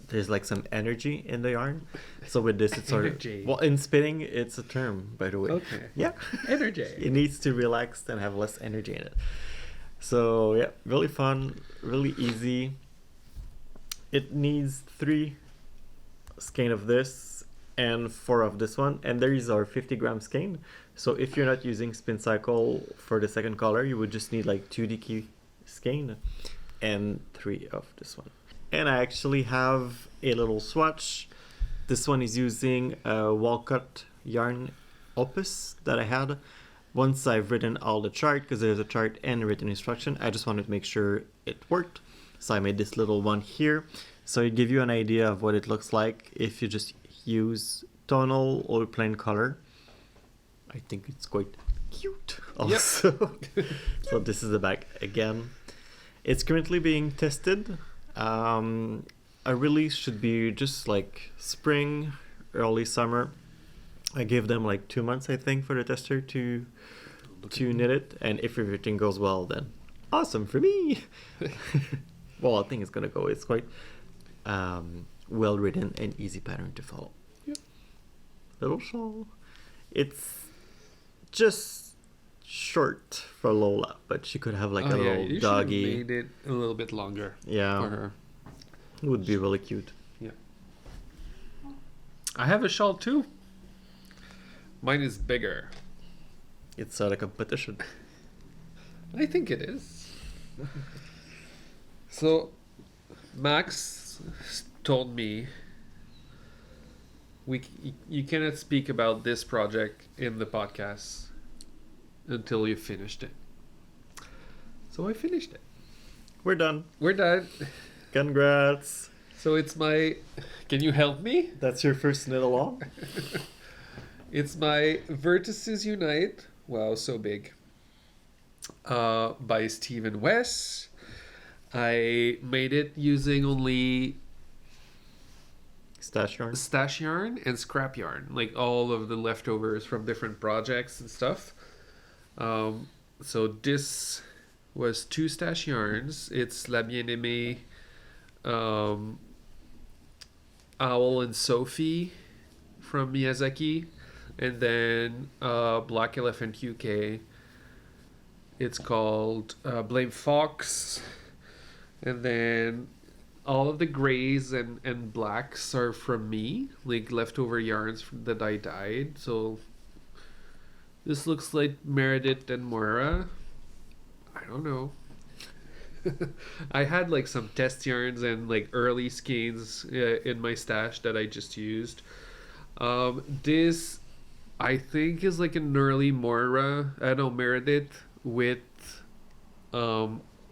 there's like some energy in the yarn. So with this, it's sort of, well, in spinning, it's a term, by the way. Okay. Yeah. Energy. It needs to relax and have less energy in it. So yeah, really fun, really easy. It needs 3 skein of this and 4 of this one, and these are 50-gram skein. So if you're not using Spin Cycle for the second color, you would just need like 2 DK skein and 3 of this one. And I actually have a little swatch. This one is using a Walcott yarn opus that I had. Once I've written all the chart, because there's a chart and written instruction, I just wanted to make sure it worked. So I made this little one here. So it gives you an idea of what it looks like if you just use tonal or plain color. I think it's quite cute also. Yep. So this is the back again. It's currently being tested. A release should be just like spring, early summer. I gave them like 2 months, I think, for the tester to knit it, and if everything goes well, then awesome for me. Well, I think it's gonna go. It's quite well written and easy pattern to follow. Yep. Little shawl. It's just short for Lola, but she could have like a little you doggy. should have made it a little bit longer Yeah, for her. it would be really cute. Yeah. I have a shawl too. Mine is bigger. It's a competition. I think it is. So, Max told me you cannot speak about this project in the podcast until you finished it. So I finished it. We're done. We're done. Congrats. So it's my... Can you help me? That's your first knit along? It's my Vertices Unite. Wow, so big. By Stephen West. I made it using only stash yarn and scrap yarn, like all of the leftovers from different projects and stuff. So this was 2 stash yarns. It's La Bien-Aimée, Owl and Sophie from Miyazaki, and then Black Elephant UK. It's called Blame Fox, and then all of the grays and blacks are from me, like leftover yarns that I dyed. So this looks like Meredith and Moira. I don't know. I had like some test yarns and like early skeins in my stash that I just used. This I think is like an early Moira, I know Meredith with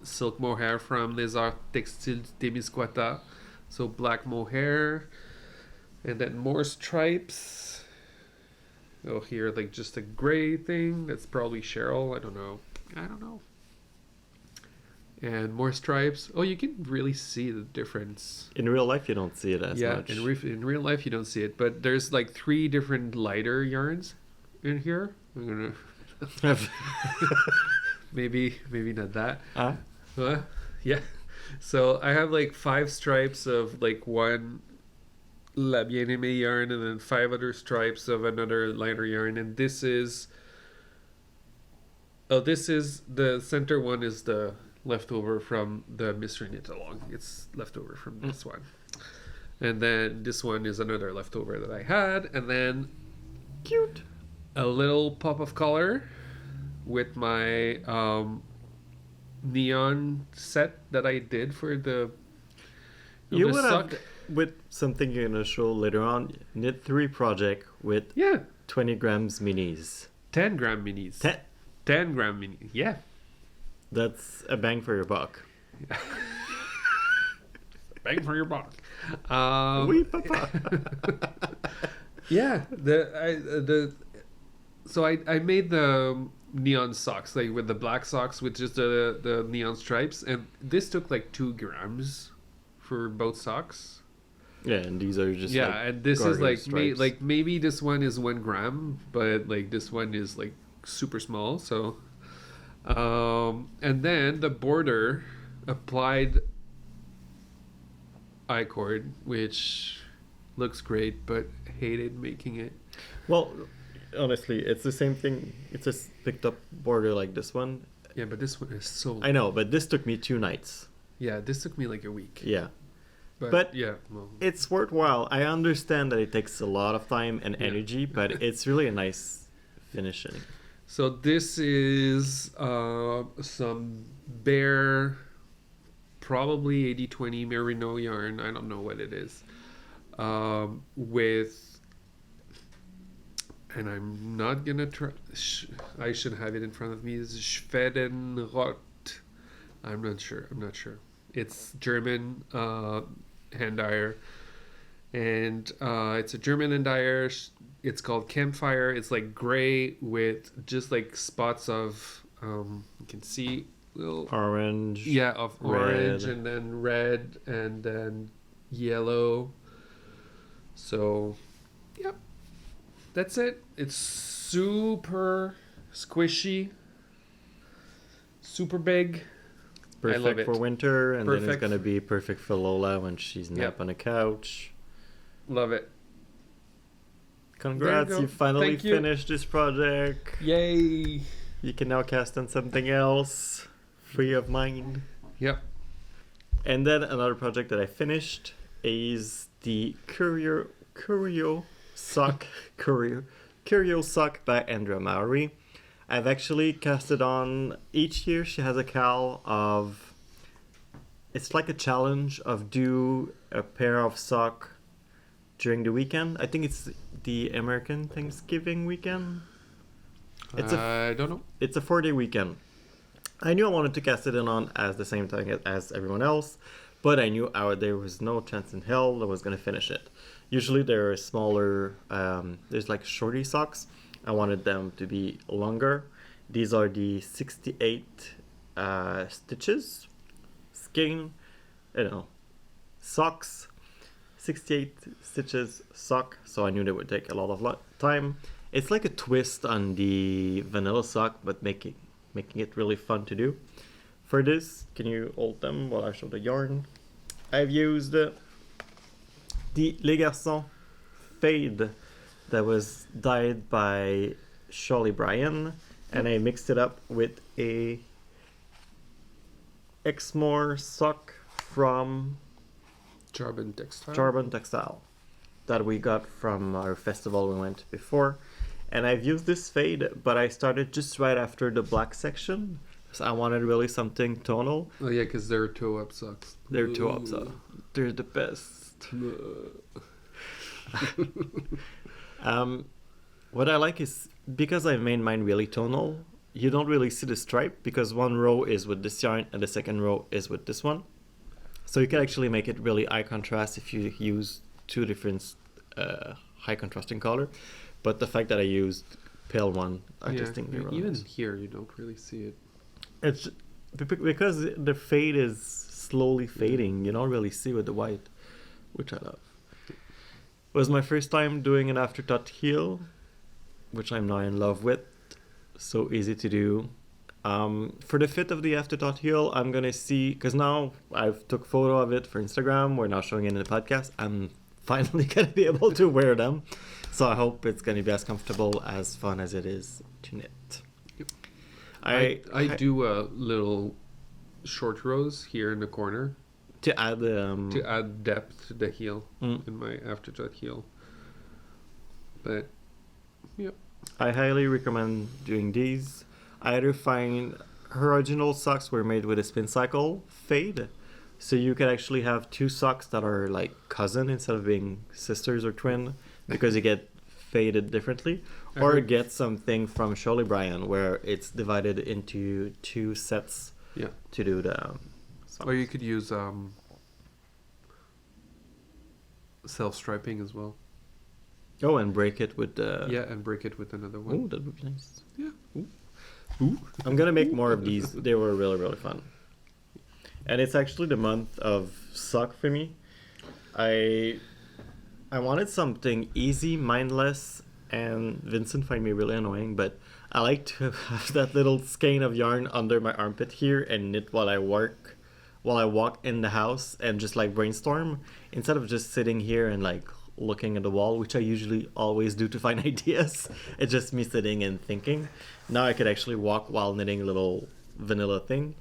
silk mohair from Les Arts Textiles Témiscouata. So black mohair and then more stripes. Oh, here like just a gray thing. That's probably Cheryl. I don't know. And more stripes. Oh, you can really see the difference. In real life, you don't see it as much. In real life, you don't see it. But there's like 3 different lighter yarns in here. I'm gonna maybe not that. Yeah. So I have like 5 stripes of like one La Bien-Aimée yarn and then 5 other stripes of another lighter yarn. And this is the center one is the leftover from the mystery knit along. It's leftover from this one. And then this one is another leftover that I had. And then Cute. A little pop of color with my neon set that I did for the You would sock. have, with something you're going to show later on, knit 3 project with 20 grams minis. 10 gram minis. 10 gram minis. Yeah. That's a bang for your buck. Bang for your buck. Oui, papa. Yeah. So I made the neon socks, like with the black socks with just the neon stripes, and this took like 2 grams for both socks. Yeah, and these are just and this is like stripes. maybe this one is 1 gram, but like this one is like super small. So and then the border applied I-cord, which looks great, but hated making it. Well, honestly, it's the same thing. It's a picked up border like this one. Yeah, but this one is so... I know, but this took me 2 nights. Yeah, this took me like a week. Yeah. But yeah, well, it's worthwhile. I understand that it takes a lot of time and energy, but it's really a nice finishing. So this is some bare, probably 80/20 merino yarn. I don't know what it is. With, and I'm not gonna try. I should have it in front of me. It's Schwedenrot. I'm not sure. It's German hand dyer, and it's a German hand dyer. It's called Campfire. It's like gray with just like spots of you can see little Orange. Yeah, of orange red. and then red and then yellow. So, yeah, that's it. It's super squishy, super big. Perfect I love it. for winter, and then it's Perfect. going to be perfect for Lola when she's nap on a couch. Love it. Congrats, go. you finally Thank you. finished this project. Yay! You can now cast on something else, free of mine. Yep. And then another project that I finished is the Curio sock by Andrea Mowry. I've actually cast it on each year. She has a cal of. It's like a challenge of do a pair of sock during the weekend. I think it's the American Thanksgiving weekend. I don't know. It's a 4-day weekend. I knew I wanted to cast it in on as the same time as everyone else, but I knew there was no chance in hell I was going to finish it. Usually there are smaller, there's like shorty socks. I wanted them to be longer. These are the 68 stitches, skein, socks, 68 stitches sock, so I knew they would take a lot of time. It's like a twist on the vanilla sock, but making it really fun to do. For this, can you hold them while I show the yarn? I've used the Les Garçons fade that was dyed by Shirley Bryan, and I mixed it up with a Exmoor sock from Charbon Textile. Charbon Textile that we got from our festival we went before. And I've used this fade, but I started just right after the black section. So I wanted really something tonal. Oh yeah, because they're toe-up socks. They're toe-up socks. They're the best. What I like is, because I made mine really tonal, you don't really see the stripe, because one row is with this yarn and the second row is with this one. So you can actually make it really high contrast if you use two different high contrasting color. But the fact that I used pale one, I just think they're really even nice. here you don't really see it. It's because the fade is slowly fading. You don't really see with the white, which I love. It was my first time doing an afterthought heel, which I'm now in love with. So easy to do. For the fit of the afterthought heel, I'm gonna see, because now I've took photo of it for Instagram. We're now showing it in the podcast. I'm finally gonna be able to wear them. So I hope it's gonna be as comfortable, as fun as it is to knit. Yep. I do a little short rows here in the corner to add to add depth to the heel Mm. in my afterthought heel. But yep. I highly recommend doing these. I either find her original socks were made with a spin cycle fade, so you can actually have two socks that are like cousin instead of being sisters or twin, because you get faded differently. Or get something from Shirley Bryan where it's divided into two sets to do the socks. Or you could use self-striping as well. Oh, and break it with the... and break it with another one. Oh, that would be nice. Yeah. Ooh. I'm gonna make more of these. They were really, really fun. And it's actually the month of sock for me. I wanted something easy, mindless, and Vincent find me really annoying, but I like to have that little skein of yarn under my armpit here and knit while I walk in the house and just like brainstorm, instead of just sitting here and like looking at the wall, which I usually always do to find ideas. It's just me sitting and thinking. Now I could actually walk while knitting a little vanilla thing.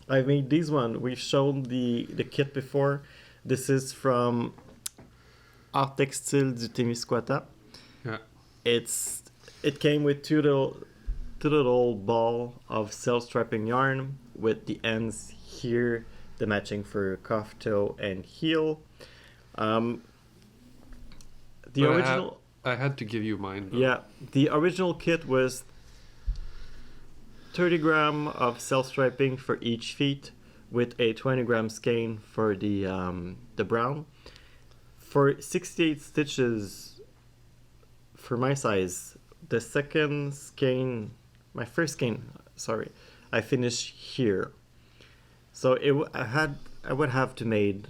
I made these one. We've shown the kit before. This is from Art Textile du Témiscouata. Yeah. It came with two little ball of self-striping yarn with the ends here, the matching for cuff, toe, and heel. The But original... I had to give you mine, though. Yeah, the original kit was 30 gram of self-striping for each feet with a 20 gram skein for the brown. For 68 stitches, for my size, the second skein, my first skein, sorry, I finished here. So I would have to make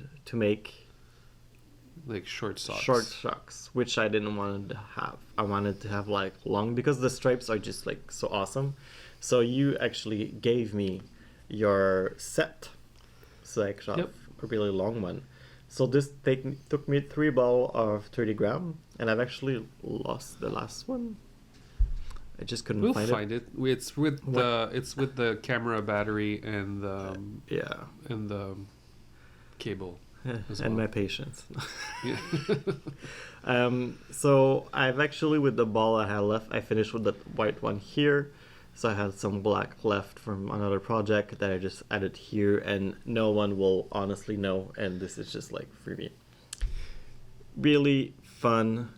Like short socks. short socks, which I didn't want to have. I wanted to have like long, because the stripes are just like so awesome. So you actually gave me your set, so I could have a really long one. So this took me 3 ball of 30 gram, and I've actually lost the last one. I just couldn't We'll find find it. It's with the camera battery and the Yeah, and the cable as and well. my patience. Yeah. So I've actually, with the ball I had left, I finished with the white one here. So I had some black left from another project that I just added here, and no one will honestly know, and this is just like for me. Really fun,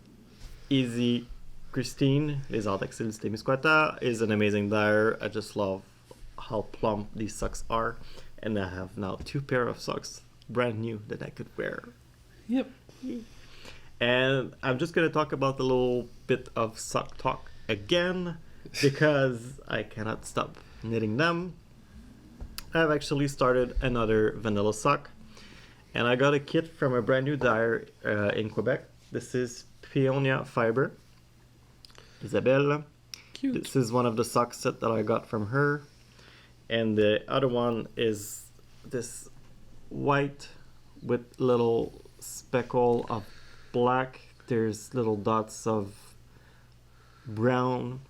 easy. Christine, Les Artextiles de Misquata, is an amazing dyer. I just love how plump these socks are, and I have now 2 pair of socks, brand new, that I could wear. Yep. And I'm just going to talk about a little bit of sock talk again, because I cannot stop knitting them. I've actually started another vanilla sock, and I got a kit from a brand new dyer in Quebec. This is Peonia Fiber. Isabelle. Cute. This is one of the sock set that I got from her. And the other one is this white with little speckle of black. There's little dots of brown.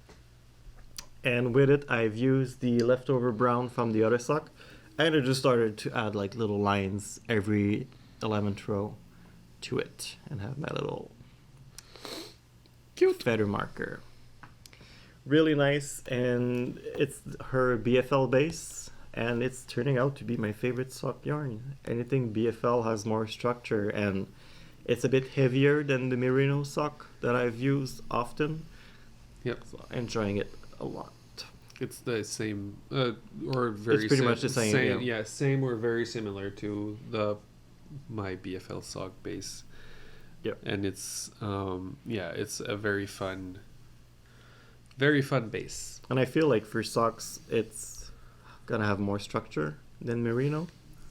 And with it, I've used the leftover brown from the other sock. And I just started to add like little lines every 11th row to it, and have my little Cute. feather marker. Really nice, and it's her BFL base, and it's turning out to be my favorite sock yarn. Anything BFL has more structure, and it's a bit heavier than the merino sock that I've used often. Yep. So I'm enjoying it a lot. It's the same, or very. It's pretty much the same, yeah. Same or very similar to my BFL sock base. Yep. And it's it's a very fun base. And I feel like for socks, it's gonna have more structure than merino.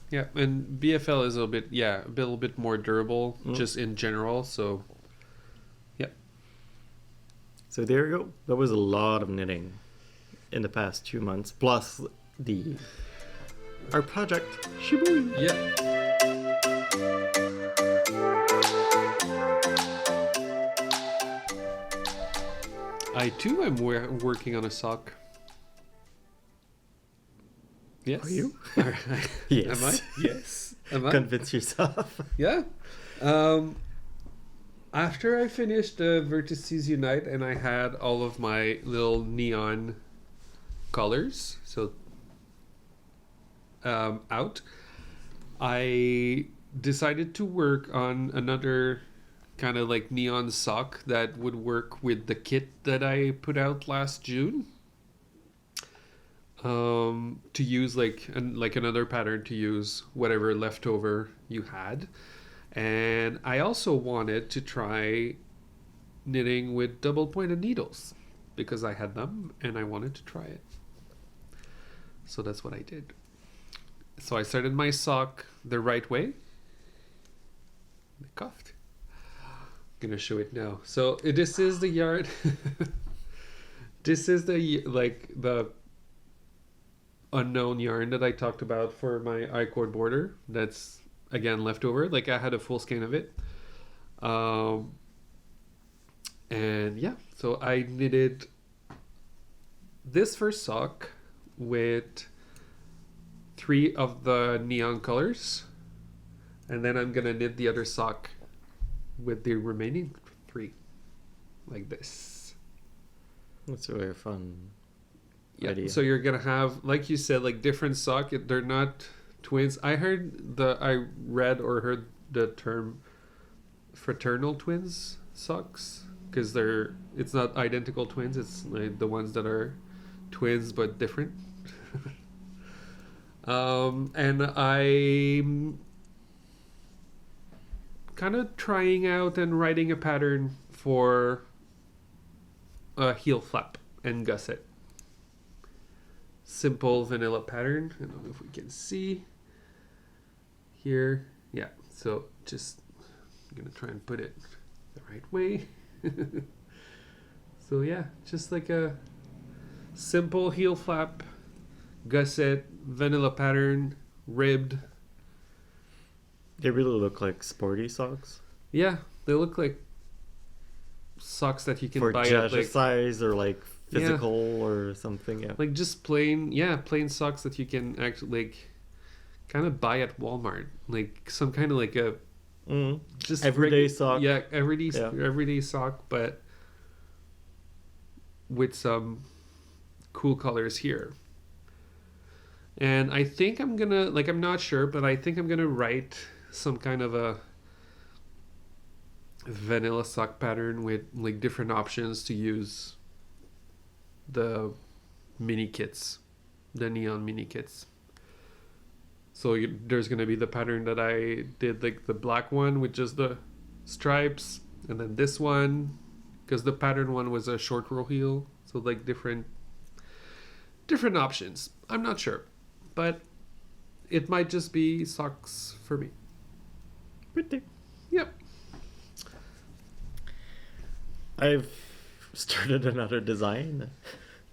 Yeah, and BFL is a little bit more durable, just in general. So, yeah. So there you go. That was a lot of knitting in the past 2 months, plus our project Shibui. Yeah. I too am working on a sock. Yes. Are you? Yes. Am I? Yes. Am I? Convince yourself. Yeah. After I finished the Vertices Unite and I had all of my little neon colors, so out, I decided to work on another kind of like neon sock that would work with the kit that I put out last June. To use like another pattern to use whatever leftover you had. And I also wanted to try knitting with double pointed needles because I had them and I wanted to try it. So that's what I did. So I started my sock the right way. I cuffed. I'm gonna show it now. So this is the yarn. This is the unknown yarn that I talked about for my I-cord border. That's again leftover. Like I had a full skein of it. And yeah, so I knitted this first sock with 3 of the neon colors, and then I'm gonna knit the other sock with the remaining 3 like this. That's a very fun idea. So you're gonna have, like you said, like different sock. They're not twins. I read or heard the term fraternal twins socks because it's not identical twins. It's like the ones that are twins but different. And I'm kind of trying out and writing a pattern for a heel flap and gusset. Simple vanilla pattern. I don't know if we can see here. Yeah, so just I'm gonna try and put it the right way. So yeah, just like a simple heel flap, gusset, vanilla pattern, ribbed. They really look like sporty socks Yeah, they look like socks that you can for buy at like size or like Yeah. physical or something. Yeah. like just plain socks that you can actually like kind of buy at Walmart, like some kind of like a just Everyday sock. Yeah, everyday Yeah. everyday sock, but with some cool colors here. And I think I'm gonna like I'm not sure, but I think I'm gonna write some kind of a vanilla sock pattern with like different options to use the mini kits, the neon mini kits. So there's gonna be the pattern that I did, like the black one with just the stripes, and then this one, because the pattern one was a short row heel, so like different options. I'm not sure, but it might just be socks for me. Pretty. Yep. I've started another design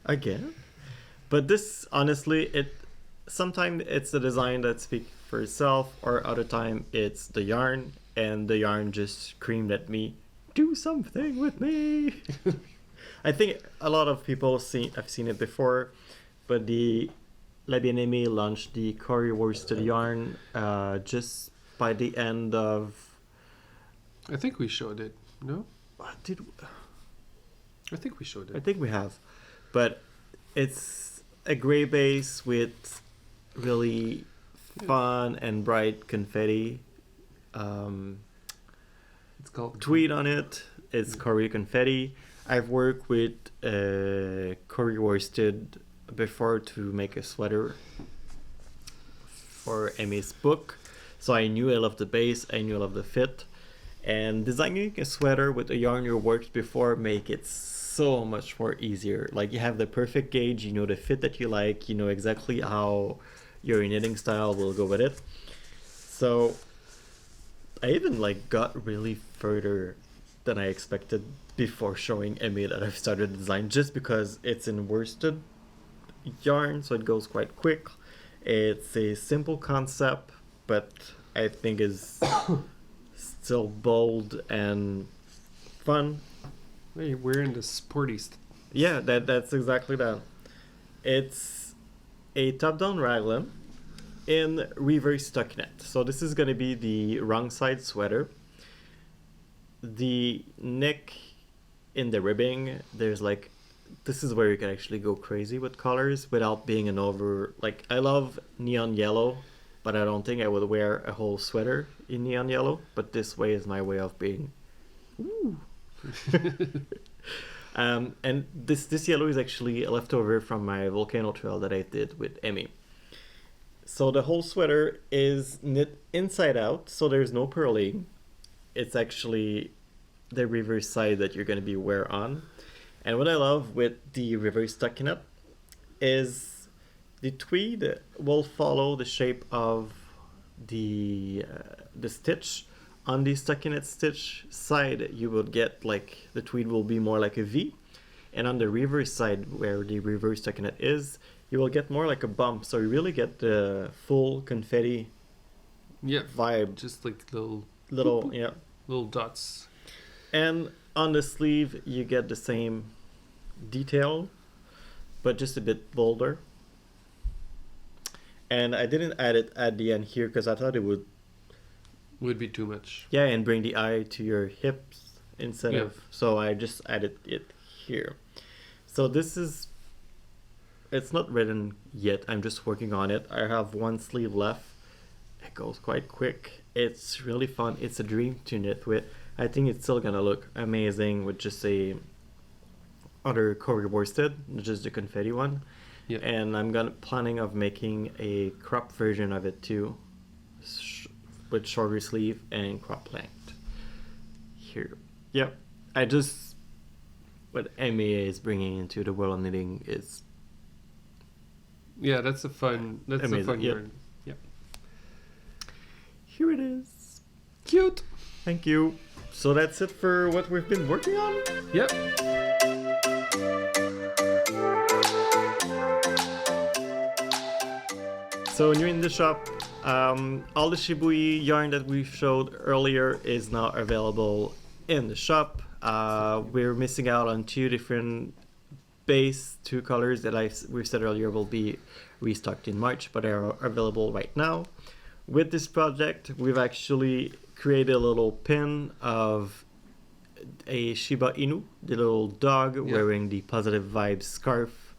again, but this honestly, sometimes it's the design that speaks for itself, or other time it's the yarn, and the yarn just screamed at me, "Do something with me!" I think a lot of people I've seen it before, but the La Bien-Aimée launched the Curio worsted yarn just by the end of. I think we showed it. No, Did I think we showed I it. think we have, but it's a gray base with really fun and bright confetti It's called tweed on it. It's Curio confetti. I've worked with Curio worsted before to make a sweater for Emmy's book, so I knew I loved the base, I knew I loved the fit, and designing a sweater with a yarn you worked before make it so much more easier. Like, you have the perfect gauge, you know the fit that you like, you know exactly how your knitting style will go with it. So I even like got really further than I expected before showing Emmy that I've started design, just because it's in worsted yarn, so it goes quite quick. It's a simple concept, but I think is still bold and fun. Hey, we're in the sporty Yeah, that's exactly that. It's a top-down raglan in reverse stockinette. So this is going to be the wrong side sweater. The neck in the ribbing, there's like, this is where you can actually go crazy with colors without being an over, like, I love neon yellow, but I don't think I would wear a whole sweater in neon yellow, but this way is my way of being, ooh. And this yellow is actually a leftover from my volcano trail that I did with Emmy. So the whole sweater is knit inside out, so there's no purling. It's actually the reverse side that you're going to be wear on. And what I love with the reverse stockinette is the tweed will follow the shape of the stitch. On the stockinette stitch side, you will get like the tweed will be more like a V, and on the reverse side, where the reverse stockinette is, you will get more like a bump. So you really get the full confetti vibe. just like little Little dots. And on the sleeve, you get the same detail, but just a bit bolder. And I didn't add it at the end here because I thought it Would be too much. yeah, and bring the eye to your hips instead Yeah. of, so I just added it here. So this is, it's not written yet, I'm just working on it. I have one sleeve left. It goes quite quick. It's really fun. It's a dream to knit with. I think it's still gonna look amazing with just a other Curio worsted, just the confetti one. Yeah. And I'm planning of making a crop version of it too, with shorter sleeve and crop length. Here, yep. I just what MEA is bringing into the world of knitting is Yeah, that's a fun. That's amazing. a fun Yep. yarn. Yep. Here it is. Cute. Thank you. So that's it for what we've been working on. Yep. So when you're in the shop, All the Shibui yarn that we showed earlier is now available in the shop. We're missing out on two colors that we said earlier will be restocked in March, but are available right now. With this project, we've actually created a little pin of a Shiba Inu, the little dog wearing the Positive Vibes scarf,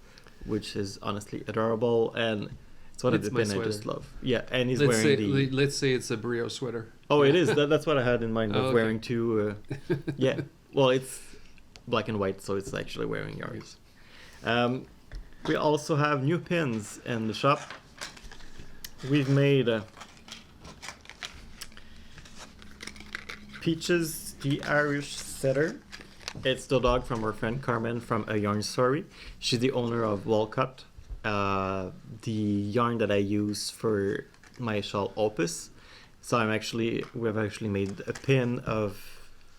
which is honestly adorable, and it's one of the pins I just love. Yeah, and he's wearing let's say it's a Brio sweater. Oh, it is. That's what I had in mind of wearing two. Yeah, well, it's black and white, so it's actually wearing yours. We also have new pins in the shop. We've made Peaches, the Irish Setter. It's the dog from our friend Carmen from A Yarn Story. She's the owner of Walcott, the yarn that I use for my shawl Opus. So we've actually made a pin of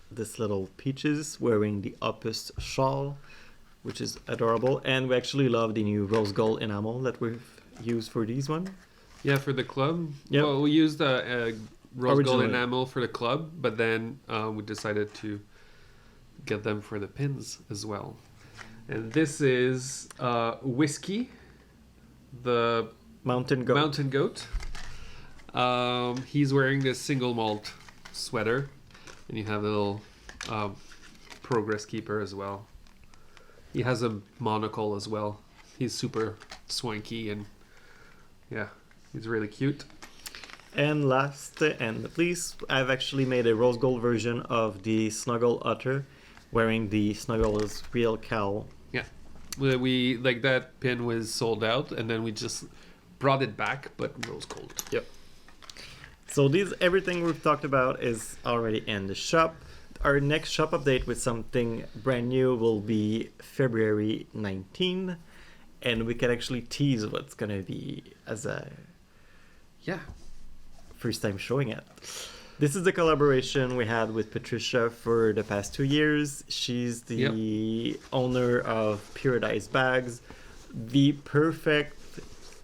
this little Peaches wearing the Opus shawl, which is adorable. And we actually love the new rose gold enamel that we've used for these one. Yeah, for the club. Yep. Well, we used the rose gold enamel for the club, but then we decided to get them for the pins as well. And this is Whiskey, the Mountain Goat. He's wearing this single malt sweater, and you have a little progress keeper as well. He has a monocle as well. He's super swanky, and yeah, he's really cute. And last and not least, I've actually made a rose gold version of the Snuggle Otter wearing the Snuggles real cowl. Yeah, we like that pin was sold out, and then we just brought it back, but rose gold. Yep. So everything we've talked about is already in the shop. Our next shop update with something brand new will be February 19, and we can actually tease what's gonna be as a first time showing it. This is the collaboration we had with Patricia for the past 2 years. She's the owner of Paradise Bags, the perfect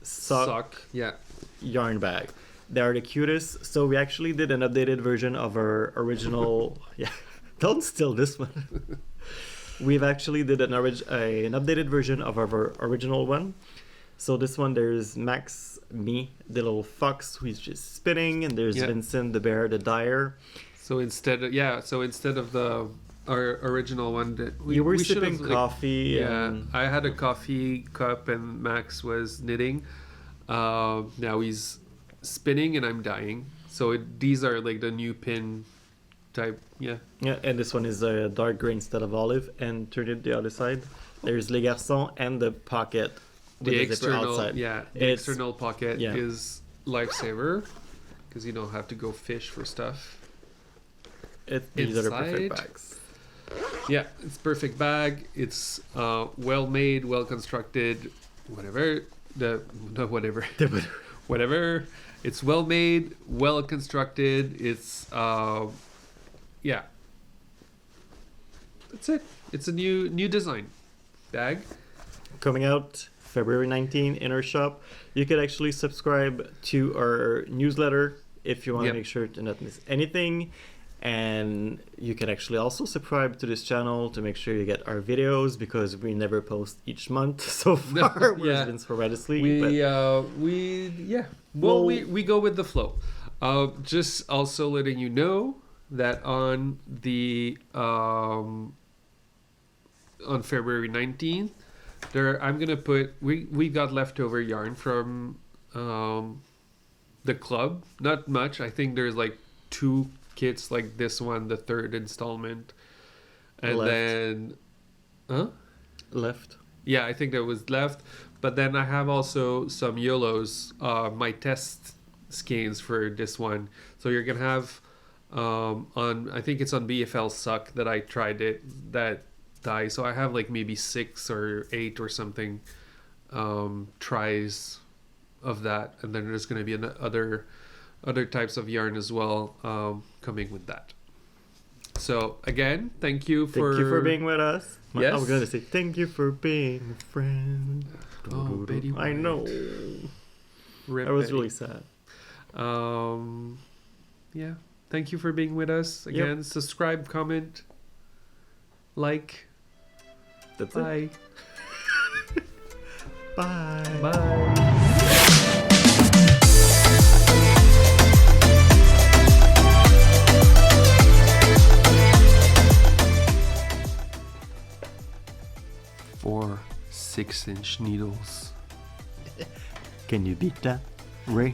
sock yarn bag. They are the cutest. So we actually did an updated version of our original. Yeah, don't steal this one. We've actually did an updated version of our original one. So this one, there's Max, me, the little fox who's just spinning, and there's Vincent, the bear, the dyer. So instead of our original one, that we were sipping coffee. I had a coffee cup, and Max was knitting. Now he's spinning, and I'm dyeing. So these are like the new pin type. Yeah, and this one is a dark gray instead of olive, and turn it the other side. There's Les Garçons and the pocket. The external pocket is lifesaver because you don't have to go fish for stuff. These are the perfect bags. Yeah, it's perfect bag. It's well made, well constructed. Whatever. Whatever. It's well made, well constructed. It's That's it. It's a new design bag coming out February 19 in our shop. You could actually subscribe to our newsletter if you want to make sure to not miss anything. And you can actually also subscribe to this channel to make sure you get our videos, because we never post each month so far. We've been sporadically. We go with the flow. Just also letting you know that on the on February 19th, I'm gonna put we got leftover yarn from the club. Not much. I think there's like 2 kits like this one, the 3rd installment, and left. Yeah, I think that was left. But then I have also some YOLOs, my test skeins for this one. So you're gonna have I think it's on BFL Suck that I tried that dye. So I have like maybe 6 or 8 or something tries of that, and then there's gonna be other types of yarn as well coming with that. So again, thank you for being with us. Yes. I was gonna say thank you for being a friend. Oh, Betty White. I know. Rip I was Betty. really sad. Yeah. Thank you for being with us again. Subscribe, comment, like. That's Bye. it. Bye. Bye. Four 6-inch needles. Can you beat that, Ray?